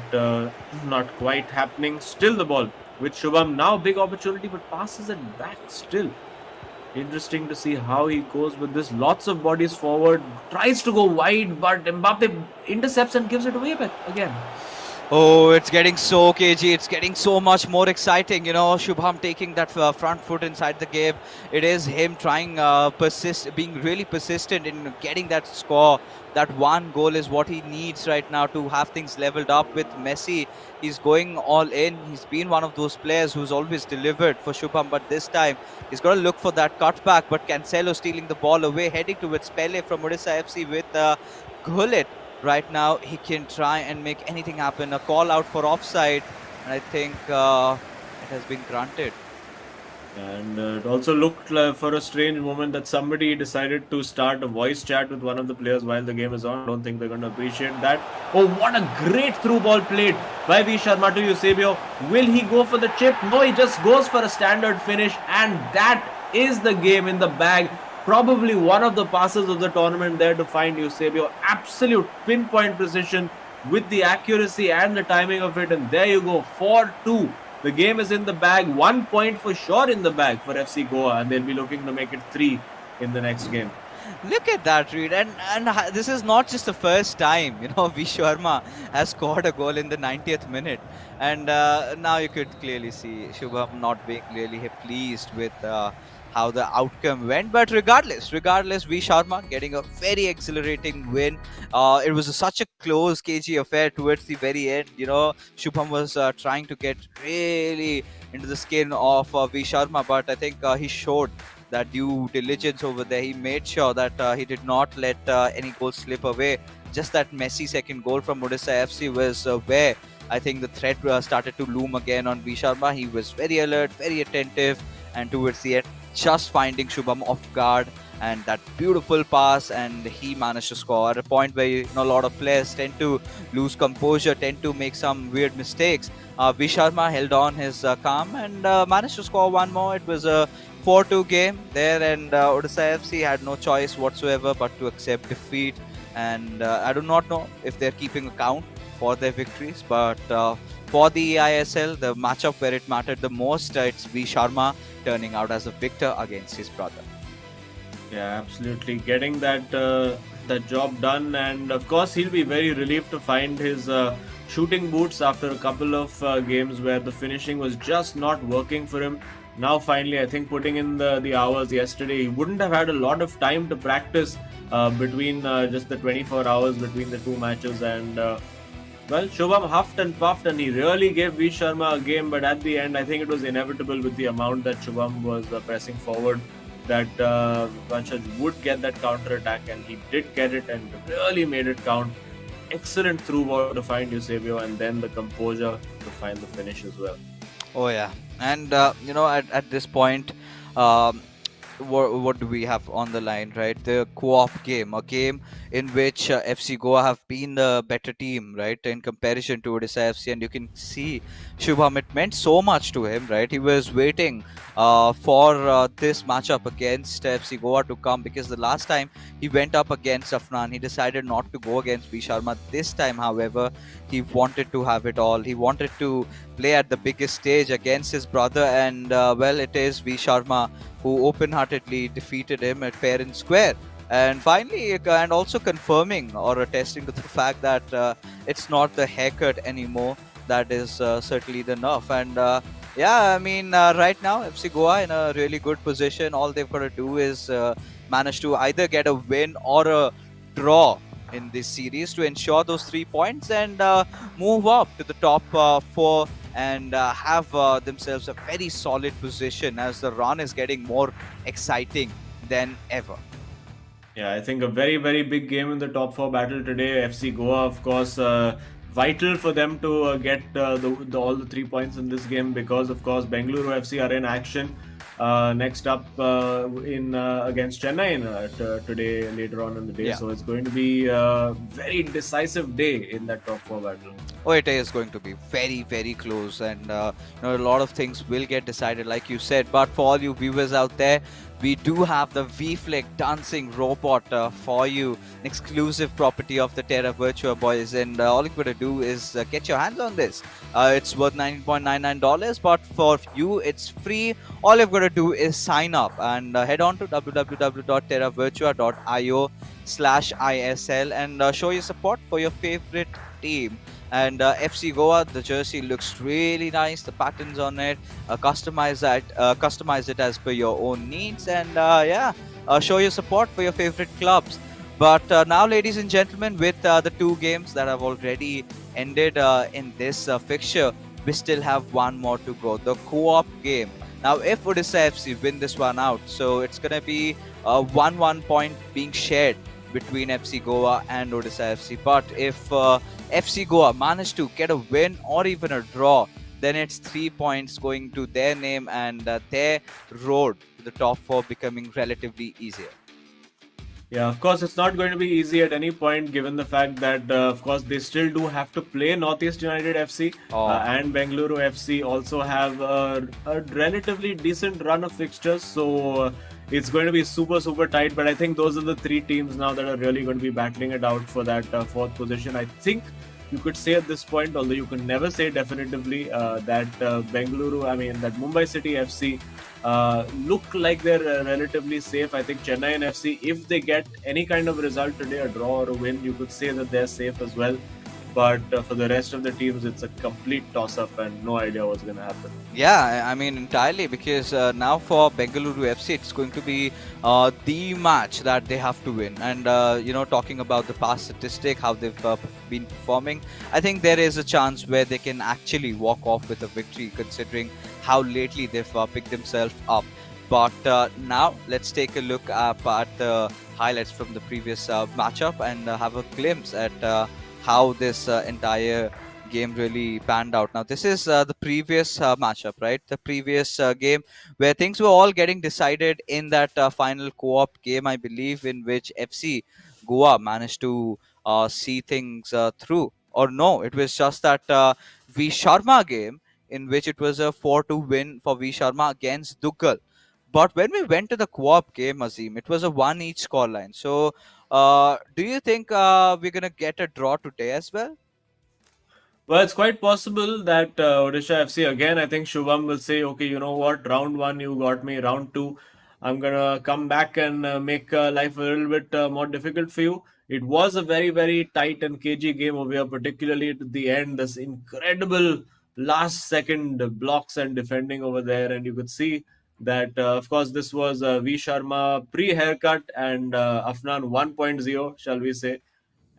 not quite happening. Still the ball with Shubham. Now big opportunity, but passes it back still. Interesting to see how he goes with this. Lots of bodies forward. Tries to go wide, but Mbappe intercepts and gives it away again. Oh, it's getting so cagey. It's getting so much more exciting. You know, Shubham taking that front foot inside the game. It is him trying, being really persistent in getting that score. That one goal is what he needs right now to have things leveled up with Messi. He's going all in. He's been one of those players who's always delivered for Shubham, but this time he's got to look for that cutback. But Cancelo stealing the ball away, heading towards Pele from Odisha FC with Gullit. Right now, he can try and make anything happen. A call out for offside, and I think it has been granted. And it also looked for a strange moment that somebody decided to start a voice chat with one of the players while the game is on. I don't think they're going to appreciate that. Oh, what a great through ball played by V Sharma to Eusebio. Will he go for the chip? No, he just goes for a standard finish, and that is the game in the bag. Probably one of the passes of the tournament there to find Eusebio. Absolute pinpoint precision with the accuracy and the timing of it. And there you go, 4-2. The game is in the bag. 1 point for sure in the bag for FC Goa. And they'll be looking to make it 3 in the next game. Look at that, Reed, and this is not just the first time. V Sharma has scored a goal in the 90th minute, and now you could clearly see Shubham not being really pleased with how the outcome went. But regardless, V Sharma getting a very exhilarating win. It was such a close, cagey affair towards the very end. Shubham was trying to get really into the skin of V Sharma, but I think he showed that due diligence over there. He made sure that he did not let any goal slip away. Just that messy second goal from Odisha FC was where I think the threat started to loom again on V Sharma. He was very alert, very attentive, and towards the end, just finding Shubham off guard and that beautiful pass, and he managed to score at a point where a lot of players tend to lose composure, tend to make some weird mistakes. V Sharma held on his calm and managed to score one more. It was a 4-2 game there, and Odisha FC had no choice whatsoever but to accept defeat. And I do not know if they're keeping account for their victories, but for the eISL, the matchup where it mattered the most, it's V Sharma turning out as a victor against his brother. Yeah, absolutely. Getting that job done, and of course he'll be very relieved to find his shooting boots after a couple of games where the finishing was just not working for him. Now finally, I think putting in the hours yesterday, he wouldn't have had a lot of time to practice between just the 24 hours between the two matches, and well, Shubham huffed and puffed, and he really gave V Sharma a game. But at the end, I think it was inevitable with the amount that Shubham was pressing forward that Vanshaj would get that counter attack, and he did get it and really made it count. Excellent through ball to find Eusebio, and then the composure to find the finish as well. Oh yeah, and at this point, what do we have on the line, right? The co-op game, a game in which FC Goa have been the better team, right, in comparison to Odisha FC, and you can see Shubham, it meant so much to him, right? He was waiting for this matchup against FC Goa to come, because the last time he went up against Afnan, he decided not to go against V Sharma. This time, however, he wanted to have it all. He wanted to play at the biggest stage against his brother, and well, it is V Sharma who open-heartedly defeated him at fair and square. And finally, and also confirming or attesting to the fact that it's not the haircut anymore that is certainly the nerf. And yeah, I mean, right now, FC Goa in a really good position. All they've got to do is manage to either get a win or a draw in this series to ensure those 3 points and move up to the top 4 and have themselves a very solid position as the run is getting more exciting than ever. Yeah, I think a very, very big game in the top 4 battle today. FC Goa, of course, vital for them to get all the 3 points in this game, because, of course, Bengaluru FC are in action next up in against Chennai today, later on in the day. Yeah. So it's going to be a very decisive day in that top 4 battle. Oh, it is going to be very, very close, and a lot of things will get decided, like you said. But for all you viewers out there, we do have the V-Flick dancing robot for you, an exclusive property of the Terra Virtua boys, and all you got to do is get your hands on this. It's worth $19.99, but for you, it's free. All you've got to do is sign up and head on to www.terravirtua.io/ISL and show your support for your favorite team. And FC Goa, the jersey looks really nice. The patterns on it, customize it as per your own needs, and show your support for your favorite clubs. But now, ladies and gentlemen, with the 2 games that have already ended in this fixture, we still have one more to go, the co-op game. Now, if Odisha FC win this one out, so it's gonna be 1 point being shared between FC Goa and Odisha FC. But if FC Goa managed to get a win or even a draw, then it's 3 points going to their name, and their road to the top 4 becoming relatively easier. Yeah, of course, it's not going to be easy at any point, given the fact that, of course, they still do have to play Northeast United FC and Bengaluru FC also have a relatively decent run of fixtures. So it's going to be super, super tight. But I think those are the 3 teams now that are really going to be battling it out for that 4th position. I think you could say at this point, although you can never say definitively, that that Mumbai City FC look like they're relatively safe. I think Chennai and FC, if they get any kind of result today, a draw or a win, you could say that they're safe as well. But for the rest of the teams, it's a complete toss-up and no idea what's going to happen. Yeah, I mean entirely, because now for Bengaluru FC, it's going to be the match that they have to win. And talking about the past statistic, how they've been performing, I think there is a chance where they can actually walk off with a victory, considering how lately they've picked themselves up. But now let's take a look at the highlights from the previous matchup and have a glimpse at how this entire game really panned out. Now, this is the previous matchup, right? The previous game where things were all getting decided in that final co-op game, I believe, in which FC Goa managed to see things through. Or no, it was just that V Sharma game in which it was a 4-2 win for V Sharma against Duggal. But when we went to the co-op game, Azim, it was a one each scoreline. So, do you think we're gonna get a draw today as well? Well, it's quite possible that Odisha FC again. I think Shubham will say, "Okay, you know what? Round one, you got me. Round two, I'm gonna come back and make life a little bit more difficult for you." It was a very, very tight and cagey game over here, particularly at the end. This incredible last second blocks and defending over there, and you could see that, of course, this was V Sharma pre haircut and Afnan 1.0, shall we say?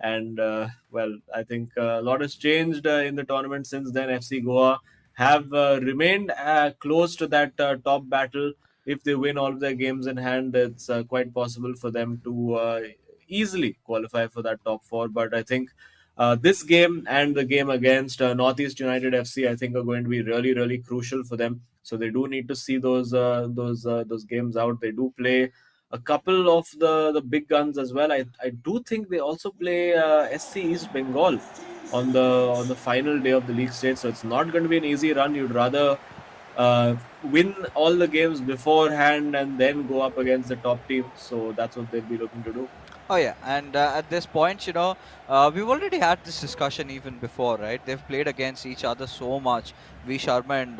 And I think a lot has changed in the tournament since then. FC Goa have remained close to that top battle. If they win all of their games in hand, it's quite possible for them to easily qualify for that top four. But I think this game and the game against Northeast United FC, I think, are going to be really, really crucial for them. So they do need to see those games out. They do play a couple of the big guns as well. I do think they also play SC East Bengal on the final day of the league stage. So it's not going to be an easy run. You'd rather win all the games beforehand and then go up against the top team. So that's what they'll be looking to do. Oh yeah, and at this point, we've already had this discussion even before, right? They've played against each other so much, V Sharma and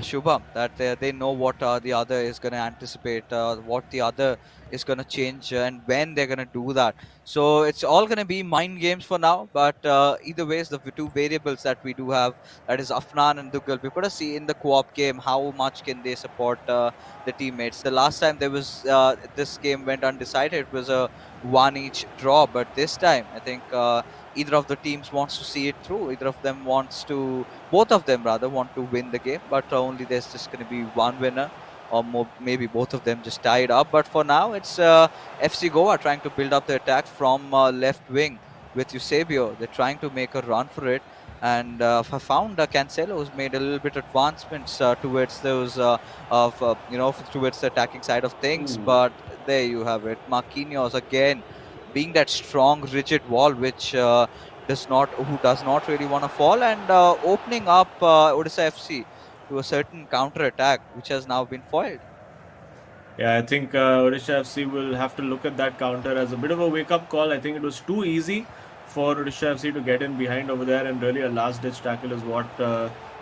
Shubham, that they know what the other is going to anticipate, what the other is going to change, and when they're going to do that. So it's all going to be mind games for now. But either ways, the two variables that we do have, that is Afnan and Duggal, we've got to see in the co-op game how much can they support the teammates. The last time there was this game went undecided, it was a one each draw, but this time I think either of the teams wants to see it through. Either of them wants to, both of them rather, want to win the game, but only there's just going to be one winner, or maybe both of them just tie it up. But for now, it's FC Goa trying to build up the attack from left wing with Eusebio. They're trying to make a run for it. And I found Cancelo has made a little bit advancements towards those towards the attacking side of things. Hmm. But there you have it, Marquinhos again being that strong, rigid wall, which who does not really want to fall, and opening up Odisha FC to a certain counter attack, which has now been foiled. Yeah, I think Odisha FC will have to look at that counter as a bit of a wake-up call. I think it was too easy for Odisha FC to get in behind over there, and really a last-ditch tackle is what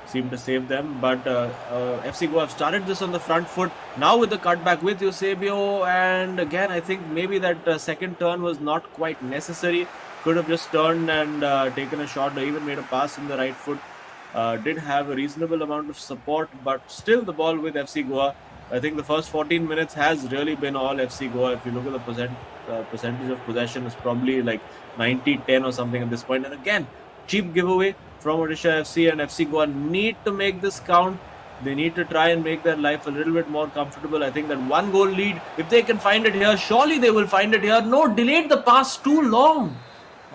seemed to save them. But FC Goa have started this on the front foot. Now with the cutback with Eusebio, and again, I think maybe that second turn was not quite necessary. Could have just turned and taken a shot, or even made a pass in the right foot. Did have a reasonable amount of support, but still the ball with FC Goa. I think the first 14 minutes has really been all FC Goa. If you look at the percentage of possession, it's probably like 90-10 or something at this point. And again, cheap giveaway from Odisha FC, and FC Goa need to make this count. They need to try and make their life a little bit more comfortable. I think that one goal lead, if they can find it here, surely they will find it here. No, delayed the pass too long.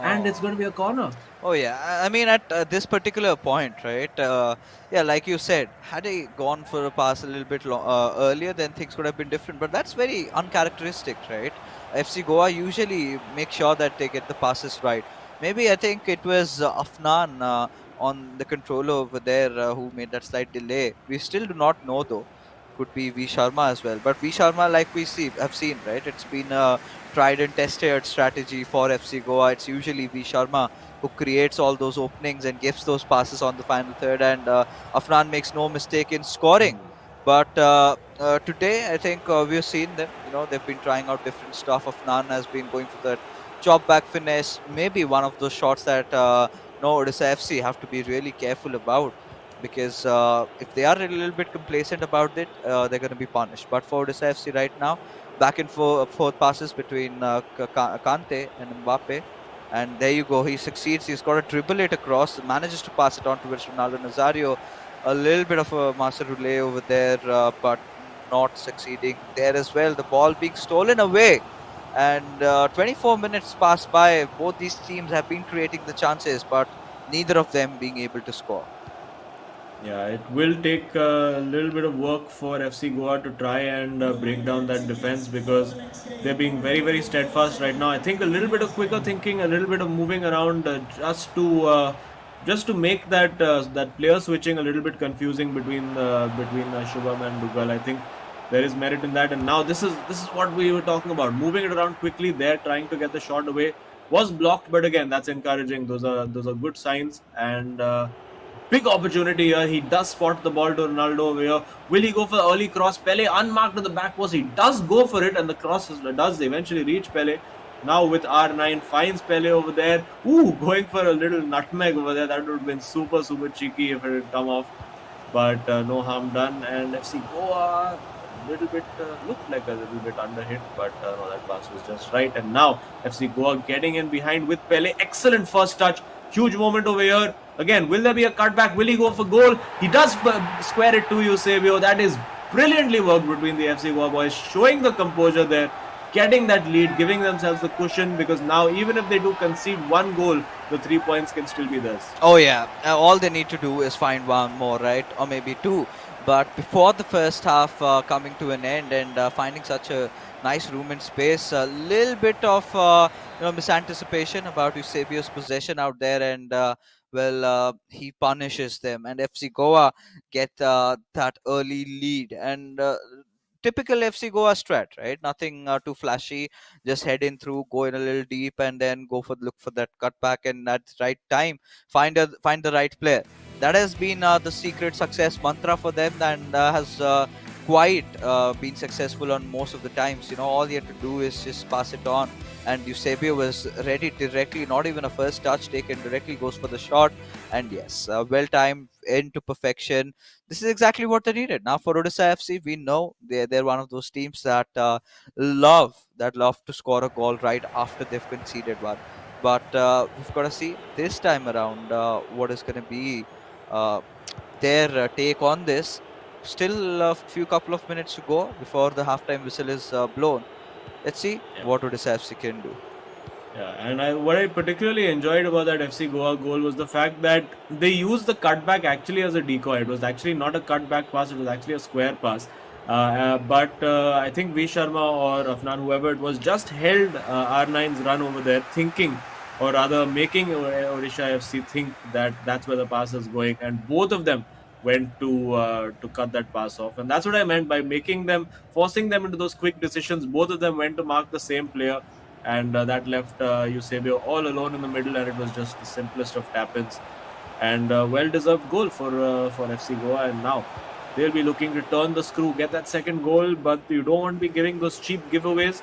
And it's going to be a corner. Oh yeah, I mean at this particular point, right? Yeah, like you said, had they gone for a pass a little bit earlier, then things would have been different. But that's very uncharacteristic, right? FC Goa usually make sure that they get the passes right. Maybe I think it was Afnan on the controller over there who made that slight delay. We still do not know though. could be V Sharma as well. But V Sharma, like have seen, right? It's been a tried and tested strategy for FC Goa. It's usually V Sharma who creates all those openings and gives those passes on the final third, and Afnan makes no mistake in scoring. But today, I think we've seen them. They've been trying out different stuff. Afnan has been going for that chop back finesse. Maybe one of those shots that Odisha FC have to be really careful about, because if they are a little bit complacent about it, they're going to be punished. But for Odisha FC right now, back and forth passes between Kante and Mbappe. And there you go. He succeeds. He's got to dribble it across, manages to pass it on towards Ronaldo Nazario. A little bit of a master relay over there, but not succeeding there as well. The ball being stolen away. And 24 minutes passed by. Both these teams have been creating the chances, but neither of them being able to score. Yeah, it will take a little bit of work for FC Goa to try and break down that defense, because they're being very, very steadfast right now. I think a little bit of quicker thinking, a little bit of moving around, just to make that player switching a little bit confusing between Shubham and Dugal. I think there is merit in that. And now this is what we were talking about. Moving it around quickly, they're trying to get the shot away. Was blocked, but again, that's encouraging. Those are good signs. And big opportunity here. He does spot the ball to Ronaldo over here. Will he go for the early cross? Pele unmarked to the back post. He does go for it, and the cross does eventually reach Pele. Now with R9, finds Pele over there. Ooh, going for a little nutmeg over there. That would have been super, super cheeky if it had come off. But no harm done. And FC Goa little bit looked like a little bit under hit, but no, that pass was just right. And now FC Goa getting in behind with Pele. Excellent first touch. Huge moment over here. Again, will there be a cutback? Will he go for goal? He does square it to Eusebio. That is brilliantly worked between the FC Goa boys, showing the composure there, getting that lead, giving themselves the cushion, because now even if they do concede one goal, the 3 points can still be theirs. Oh yeah, all they need to do is find one more, right? Or maybe two. But before the first half coming to an end, and finding such a nice room and space, a little bit of misanticipation about Eusebio's possession out there, and he punishes them, and FC Goa get that early lead. And typical FC Goa strat, right? Nothing too flashy. Just head in through, go in a little deep, and then look for that cutback, and at the right time find the right player. That has been the secret success mantra for them, and has quite been successful on most of the times. All you have to do is just pass it on, and Eusebio was ready directly, not even a first touch taken, directly goes for the shot. And yes, well timed into perfection. This is exactly what they needed. Now for Odisha FC, we know they're one of those teams that love to score a goal right after they've conceded one. But we've got to see this time around what is going to be uh, their take on this. Still a few couple of minutes to go before the halftime whistle is blown. Let's see what Odisha FC can do. Yeah, and what I particularly enjoyed about that FC Goa goal was the fact that they used the cutback actually as a decoy. It was actually not a cutback pass; it was actually a square pass. But I think V Sharma or Afnan, whoever it was, just held R9's run over there, thinking, or rather making Odisha FC think that that's where the pass is going, and both of them went to cut that pass off. And that's what I meant by forcing them into those quick decisions. Both of them went to mark the same player, and that left Eusebio all alone in the middle, and it was just the simplest of tap-ins. And well-deserved goal for FC Goa. And now they'll be looking to turn the screw, get that second goal, but you don't want to be giving those cheap giveaways,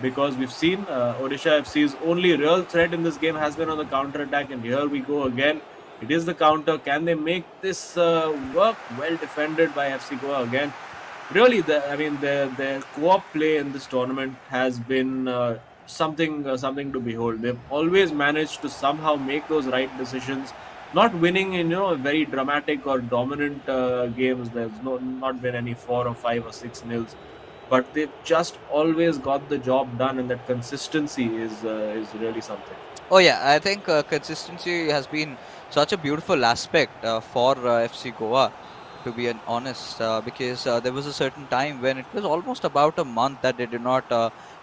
because we've seen Odisha FC's only real threat in this game has been on the counter-attack, and here we go again. It is the counter. Can they make this work? Well defended by FC Goa again. Really, their co-op play in this tournament has been something to behold. They've always managed to somehow make those right decisions. Not winning in very dramatic or dominant games. There's not been any 4 or 5 or 6 nils, but they've just always got the job done, and that consistency is really something. Oh yeah, I think consistency has been such a beautiful aspect for FC Goa, to be honest, because there was a certain time when it was almost about a month that they did not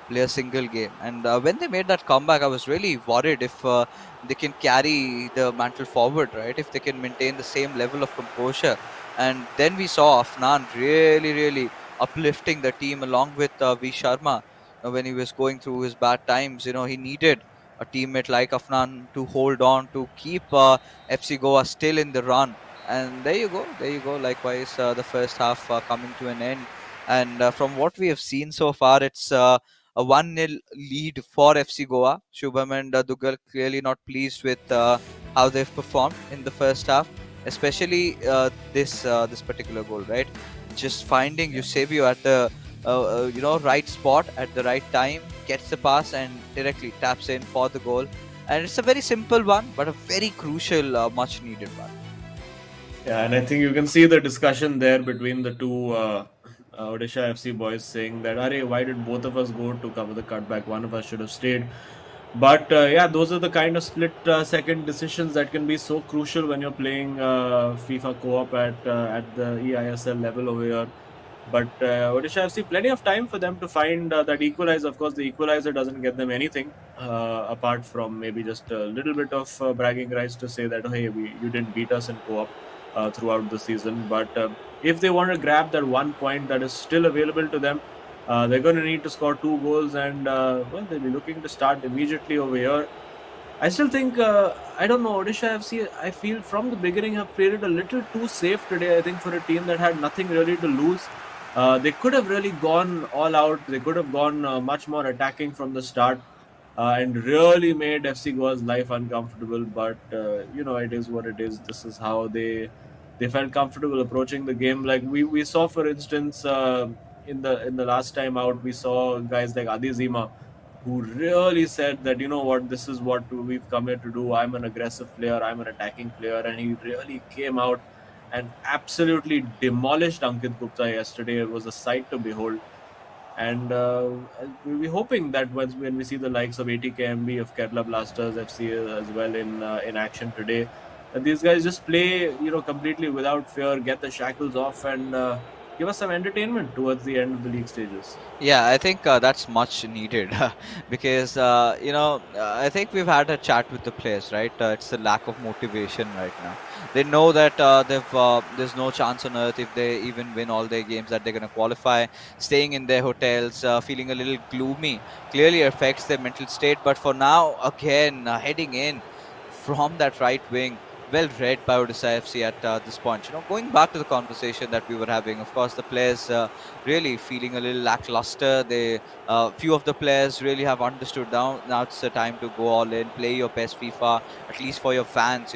play a single game, and when they made that comeback, I was really worried if they can carry the mantle forward, right? If they can maintain the same level of composure. And then we saw Afnan really uplifting the team along with V Sharma. When he was going through his bad times, he needed a teammate like Afnan to hold on to keep FC Goa still in the run. And there you go. Likewise, the first half coming to an end. And from what we have seen so far, it's a 1-0 lead for FC Goa. Shubham and Dugal clearly not pleased with how they've performed in the first half, especially this particular goal, right? Just finding Eusebio at the right spot at the right time, gets the pass and directly taps in for the goal. And it's a very simple one, but a very crucial, much needed one. Yeah, and I think you can see the discussion there between the two Odisha FC boys saying that, "Arey, why did both of us go to cover the cutback? One of us should have stayed." But yeah, those are the kind of split second decisions that can be so crucial when you're playing FIFA co-op at the eISL level over here. But Odisha FC, plenty of time for them to find that equalizer. Of course, the equalizer doesn't get them anything apart from maybe just a little bit of bragging rights to say that, oh, hey, you didn't beat us in co-op throughout the season. But if they want to grab that 1 point that is still available to them, they're going to need to score 2 goals, and well, they'll be looking to start immediately over here. I still think, I don't know, Odisha FC, I feel from the beginning have played it a little too safe today. I think for a team that had nothing really to lose, they could have really gone all out. They could have gone much more attacking from the start and really made FC Goa's life uncomfortable. But it is what it is. This is how they felt comfortable approaching the game. Like we saw, for instance, in the last time out, we saw guys like Adi Zima, who really said that, you know what, this is what we've come here to do. I'm an aggressive player, I'm an attacking player, and he really came out and absolutely demolished Ankit Gupta yesterday. It was a sight to behold. And we'll be hoping that when we see the likes of ATKMB, of Kerala Blasters FC as well in action today, that these guys just play completely without fear, get the shackles off, and give us some entertainment towards the end of the league stages. Yeah, I think that's much needed because I think we've had a chat with the players, right? It's the lack of motivation right now. They know that there's no chance on earth if they even win all their games that they're going to qualify. Staying in their hotels, feeling a little gloomy, clearly affects their mental state. But for now, again, heading in from that right wing, well read by Odisha FC at this point. Going back to the conversation that we were having, of course, the players really feeling a little lackluster. They few of the players really have understood now it's the time to go all in, play your best FIFA, at least for your fans.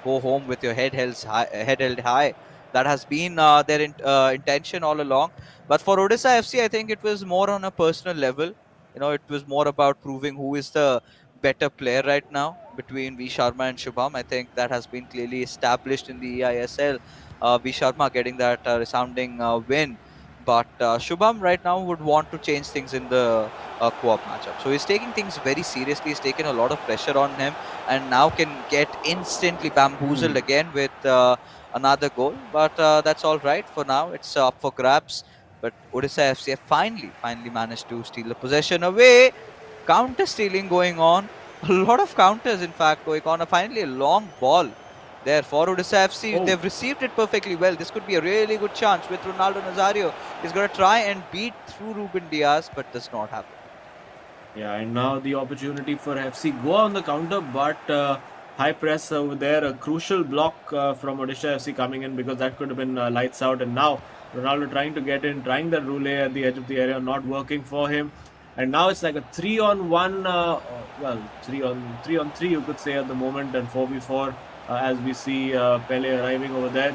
Go home with your head held high. That has been their intention all along. But for Odisha FC, I think it was more on a personal level. It was more about proving who is the better player right now between V Sharma and Shubham. I think that has been clearly established in the eISL. V Sharma getting that resounding win. But Shubham right now would want to change things in the co-op matchup. So he's taking things very seriously. He's taken a lot of pressure on him and now can get instantly bamboozled again with another goal. But that's all right for now. It's up for grabs. But Odisha FC finally managed to steal the possession away. Counter stealing going on. A lot of counters, in fact, going on. Finally, a long ball there for Odisha FC. Oh. They've received it perfectly well. This could be a really good chance with Ronaldo Nazario. He's going to try and beat through Ruben Diaz, but does not happen. Yeah, and now the opportunity for FC Goa on the counter, but high press over there. A crucial block from Odisha FC coming in, because that could have been lights out. And now Ronaldo trying to get in, trying that roulette at the edge of the area, not working for him. And now it's like a 3-on-1, 3-on-3 you could say at the moment, and 4v4 as we see Pele arriving over there.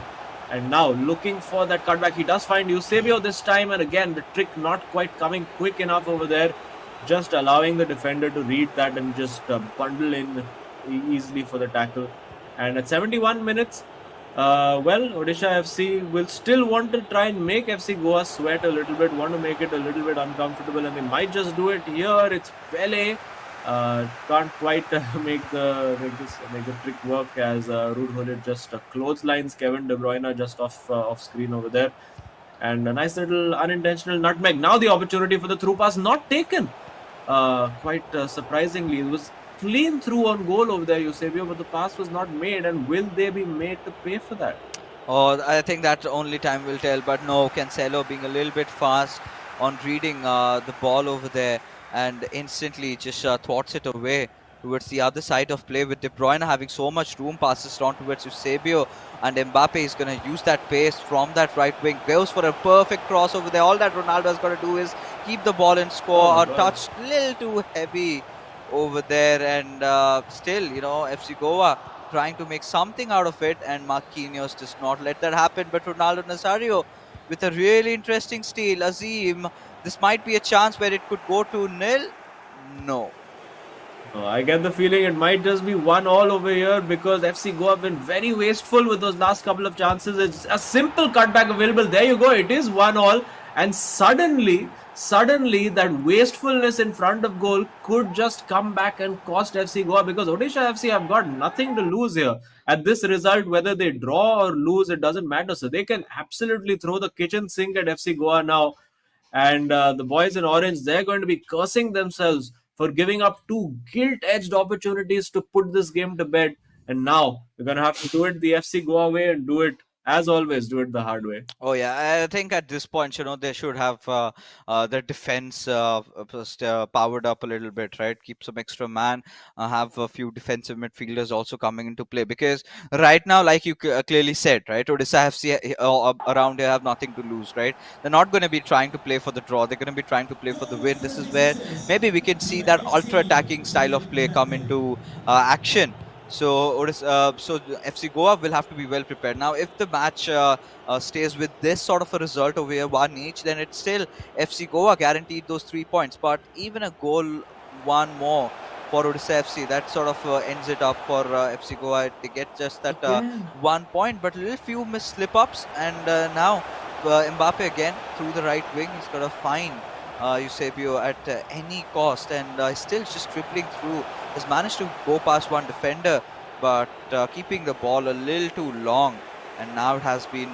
And now looking for that cutback. He does find Eusebio this time, and again the trick not quite coming quick enough over there, just allowing the defender to read that and just bundle in easily for the tackle. And at 71 minutes, Odisha FC will still want to try and make FC Goa sweat a little bit, want to make it a little bit uncomfortable, and they might just do it here. It's Pele. Can't quite make the trick work, as Ruud Gullit just clotheslines Kevin De Bruyne just off screen over there. And a nice little unintentional nutmeg. Now the opportunity for the through pass, not taken. Quite surprisingly, it was clean through on goal over there, Eusebio, but the pass was not made. And will they be made to pay for that? Oh, I think that only time will tell. But no, Cancelo being a little bit fast on reading the ball over there and instantly just thwarts it away towards the other side of play with De Bruyne having so much room, passes on towards Eusebio, and Mbappe is going to use that pace from that right wing, goes for a perfect cross over there. All that Ronaldo has got to do is keep the ball and Oh my score. A God. touch little too heavy over there, and still, FC Goa trying to make something out of it, and Marquinhos does not let that happen. But Ronaldo Nazario with a really interesting steal. Azim, this might be a chance where it could go to nil. No. I get the feeling it might just be 1-1 over here because FC Goa have been very wasteful with those last couple of chances. It's a simple cutback available. There you go. It is 1-1, and suddenly that wastefulness in front of goal could just come back and cost FC Goa because Odisha FC have got nothing to lose here. At this result, whether they draw or lose, it doesn't matter. So they can absolutely throw the kitchen sink at FC Goa now. And the boys in orange, they're going to be cursing themselves for giving up two gilt-edged opportunities to put this game to bed. And now we're going to have to do it the FC Goa way and do it, as always, do it the hard way. Oh yeah, I think at this point, they should have their defense just, powered up a little bit, right? Keep some extra man, have a few defensive midfielders also coming into play because right now, like you clearly said, right, Odisha FC around here have nothing to lose, right? They're not going to be trying to play for the draw. They're going to be trying to play for the win. This is where maybe we can see that ultra attacking style of play come into action. So FC Goa will have to be well prepared. Now, if the match stays with this sort of a result over here, one each, then it's still FC Goa guaranteed those 3 points. But even a goal, one more for Odisha FC, that sort of ends it up for FC Goa. They get just that Again. 1 point, but a little few missed slip ups. And now Mbappe again through the right wing. He's got to find Eusebio at any cost, and still just dribbling through. Has managed to go past one defender, but keeping the ball a little too long, and now it has been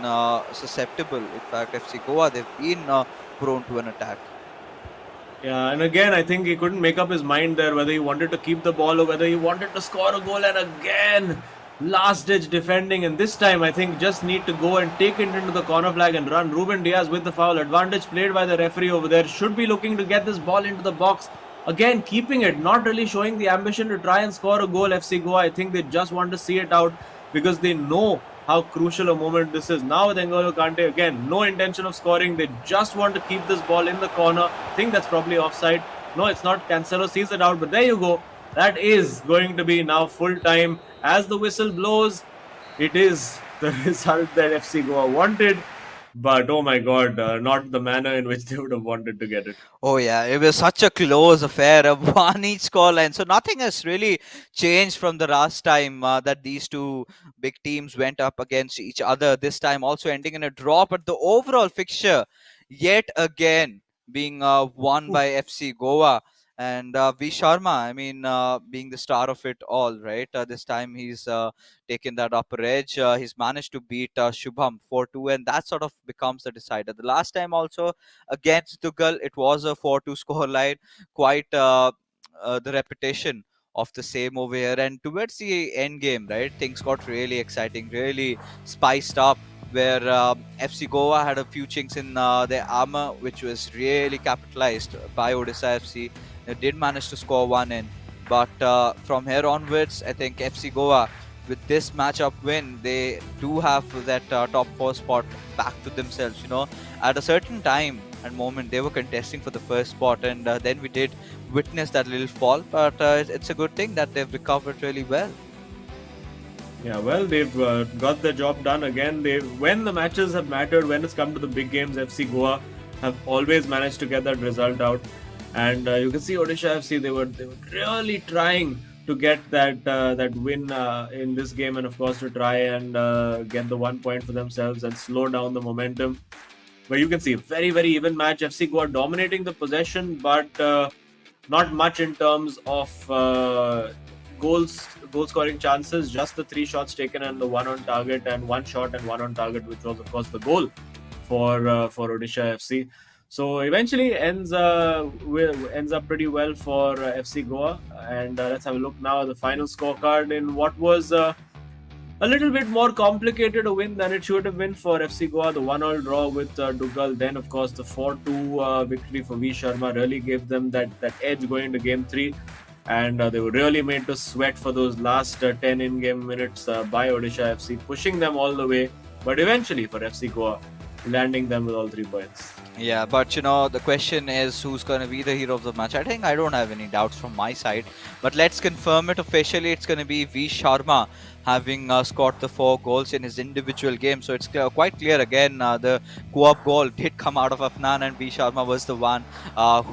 susceptible. In fact, FC Goa, they've been prone to an attack. Yeah, and again, I think he couldn't make up his mind there whether he wanted to keep the ball or whether he wanted to score a goal. And again, last ditch defending. And this time, I think just need to go and take it into the corner flag and run. Ruben Diaz with the foul. Advantage played by the referee over there. Should be looking to get this ball into the box. Again, keeping it, not really showing the ambition to try and score a goal. FC Goa, I think they just want to see it out because they know how crucial a moment this is. Now with N'Golo Kante, again, no intention of scoring. They just want to keep this ball in the corner. I think that's probably offside. No, it's not. Cancelo sees it out, but there you go. That is going to be now full time. As the whistle blows, it is the result that FC Goa wanted. But oh my God, not the manner in which they would have wanted to get it. Oh yeah, it was such a close affair, a one each scoreline. So nothing has really changed from the last time that these two big teams went up against each other. This time also ending in a draw, but the overall fixture yet again being won by FC Goa. And V Sharma, I mean, being the star of it all, right? This time he's taken that upper edge. He's managed to beat Shubham 4-2, and that sort of becomes the decider. The last time also against Tugal, it was a 4-2 scoreline, quite the repetition of the same over here. And towards the end game, right, things got really exciting, really spiced up, where FC Goa had a few chinks in their armor, which was really capitalized by Odisha FC. They did manage to score one in, but from here onwards, I think FC Goa, with this matchup win, they do have that top four spot back to themselves. At a certain time and moment, they were contesting for the first spot, and then we did witness that little fall. But it's a good thing that they've recovered really well. Yeah, well, they've got the job done again. When the matches have mattered, when it's come to the big games, FC Goa have always managed to get that result out. And you can see Odisha FC, they were really trying to get that win in this game, and of course to try and get the 1 point for themselves and slow down the momentum. But you can see a very, very even match. FC Goa dominating the possession, but not much in terms of goal scoring chances. Just the 3 shots taken and the 1 on target, and 1 shot and 1 on target, which was of course the goal for Odisha FC. So eventually ends up pretty well for FC Goa. And let's have a look now at the final scorecard in what was a little bit more complicated a win than it should have been for FC Goa. The 1-1 draw with Dugal, then of course the 4-2 victory for V Sharma really gave them that edge going into game 3. And they were really made to sweat for those last 10 in-game minutes by Odisha FC, pushing them all the way. But eventually for FC Goa, landing them with all 3 points. Yeah, but you know, the question is who's going to be the hero of the match. I think I don't have any doubts from my side, but let's confirm it officially. It's going to be V Sharma having scored the 4 goals in his individual game. So it's quite clear again. The co-op goal did come out of Afnan, and V Sharma was the one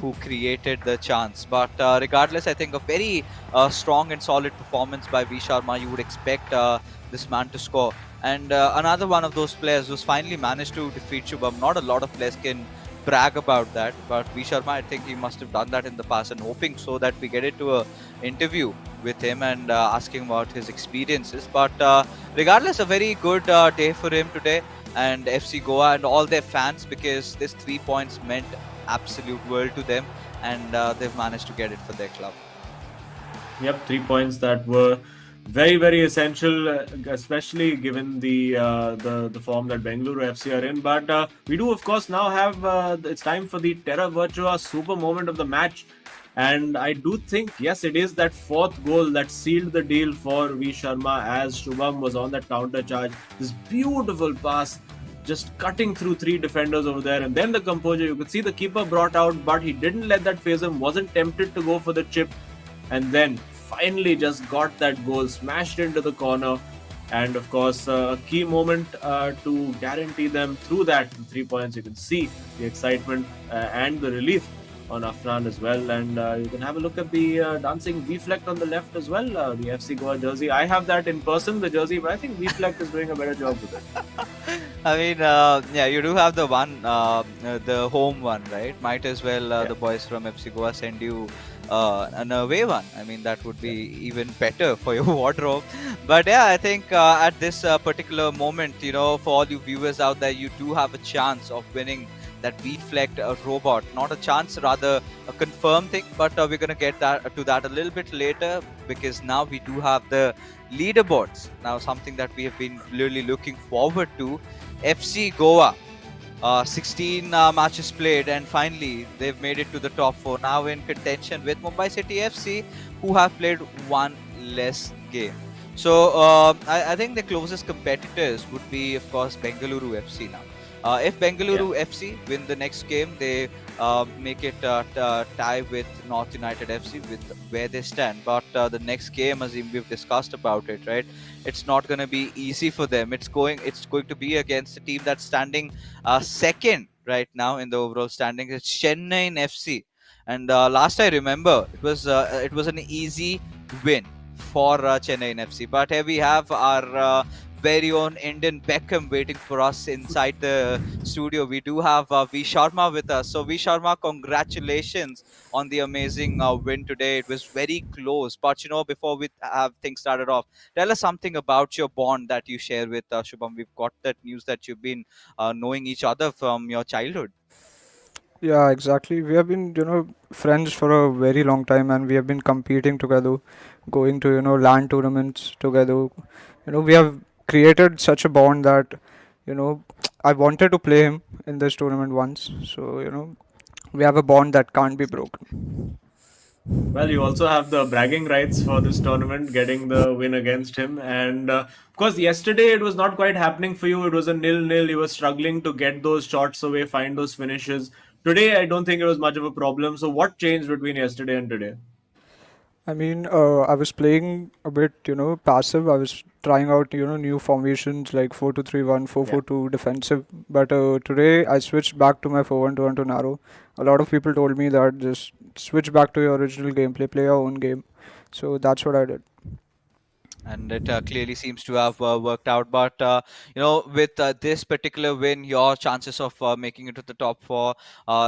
who created the chance. But regardless, I think a very strong and solid performance by V Sharma. You would expect this man to score. And another one of those players who's finally managed to defeat Shubham. Not a lot of players can brag about that, but V Sharma, I think he must have done that in the past, and hoping so that we get into a interview with him and asking about his experiences. But regardless, a very good day for him today, and FC Goa and all their fans, because this 3 points meant absolute world to them, and they've managed to get it for their club. Yep, 3 points that were very, very essential, especially given the form that Bengaluru FC are in. But we do, of course, now have it's time for the Terra Virtua super moment of the match. And I do think, yes, it is that 4th goal that sealed the deal for V Sharma as Shubham was on that counter charge. This beautiful pass, just cutting through 3 defenders over there. And then the composure, you could see the keeper brought out, but he didn't let that phase him, wasn't tempted to go for the chip. And then finally just got that goal, smashed into the corner. And of course, a key moment to guarantee them through that 3 points. You can see the excitement and the relief on Afnan as well. And you can have a look at the dancing V-Fleck on the left as well, the FC Goa jersey. I have that in person, the jersey, but I think V-Fleck is doing a better job with it. I mean, yeah, you do have the one, the home one, right? Might as well the boys from FC Goa send you an away one. I mean, that would be even better for your wardrobe. But yeah, I think at this particular moment, you know, for all you viewers out there, you do have a chance of winning that V-Flecked robot. Not a chance, rather a confirmed thing. But we're gonna get to that a little bit later, because now we do have the leaderboards. Now, something that we have been really looking forward to. FC Goa, 16 matches played, and finally they've made it to the top 4. Now in contention with Mumbai City FC, who have played 1 less game. So I think the closest competitors would be, of course, Bengaluru FC now. If Bengaluru FC win the next game, they make it tie with North United FC with where they stand. But the next game, as we've discussed about it, right? It's not going to be easy for them. It's going to be against a team that's standing second right now in the overall standings. It's Chennai FC, and last I remember, it was an easy win for Chennai FC. But here we have our very own Indian Beckham waiting for us inside the studio. We do have V Sharma with us. So V Sharma, congratulations on the amazing win today. It was very close. But you know, before we have things started off, tell us something about your bond that you share with Shubham. We've got that news that you've been knowing each other from your childhood. Yeah, exactly. We have been, friends for a very long time, and we have been competing together, going to, LAN tournaments together. We have created such a bond that, I wanted to play him in this tournament once. So, we have a bond that can't be broken. Well, you also have the bragging rights for this tournament, getting the win against him. And of course, yesterday it was not quite happening for you. It was a 0-0. You were struggling to get those shots away, find those finishes. Today, I don't think it was much of a problem. So, what changed between yesterday and today? I mean, I was playing a bit, passive. I was trying out, new formations like 4-2-3-1, 4-4-2 defensive. But today I switched back to my 4-1-2-1 narrow. A lot of people told me that just switch back to your original gameplay, play your own game. So that's what I did. And it clearly seems to have worked out. But with this particular win, your chances of making it to the top 4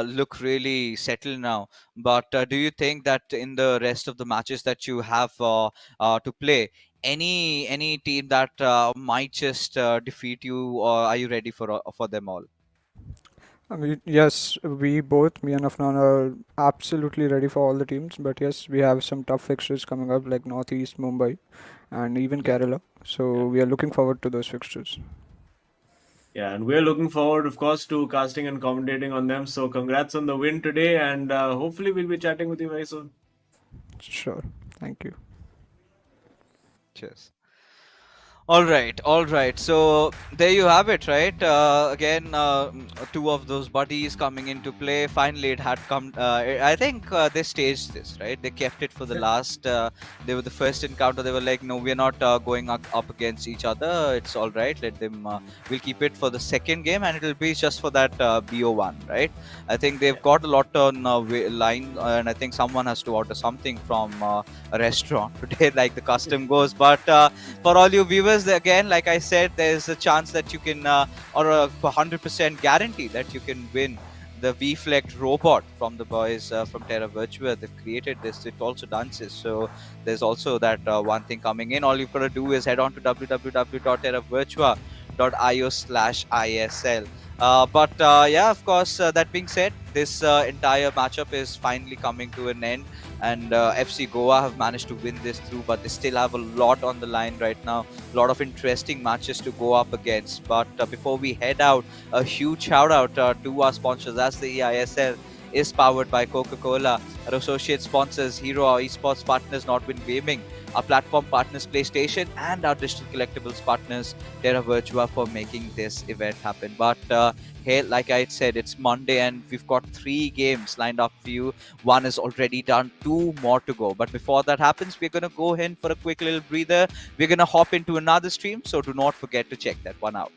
look really settled now. But do you think that in the rest of the matches that you have to play, any team that might just defeat you, or are you ready for them all? I mean, yes, me and Afnan are absolutely ready for all the teams. But yes, we have some tough fixtures coming up like Northeast, Mumbai. and even Yeah. Kerala. So we are looking forward to those fixtures. Yeah, and we're looking forward, of course, to casting and commentating on them. So congrats on the win today, and hopefully we'll be chatting with you very soon. Sure. Thank you. Cheers. All right, all right. So there you have it, right? Again, two of those buddies coming into play. Finally, it had come. I think they staged this, right? They kept it for the Yeah. last. They were the first encounter. They were like, no, we're not going up against each other. It's all right. Let them. We'll keep it for the second game, and it'll be just for that BO1, right? I think they've got a lot on line, and I think someone has to order something from a restaurant today, like the custom goes. But for all you viewers, again, like I said, there's a chance that you can, or a 100% guarantee that you can win the VFlect robot from the boys from Terra Virtua. They've created this. It also dances. So there's also that one thing coming in. All you've got to do is head on to www.terravirtua.io/ISL. But yeah, of course, that being said, this entire matchup is finally coming to an end, and FC Goa have managed to win this through, but they still have a lot on the line right now, a lot of interesting matches to go up against. But before we head out, a huge shout out to our sponsors, as the eISL is powered by Coca-Cola. Our associate sponsors, Hero, our esports partners, Nodwin Gaming, our platform partners, PlayStation, and our digital collectibles partners, Terra Virtua, for making this event happen. But hey, like I said, it's Monday and we've got 3 games lined up for you. One is already done, 2 more to go. But before that happens, we're going to go in for a quick little breather. We're going to hop into another stream, so do not forget to check that one out.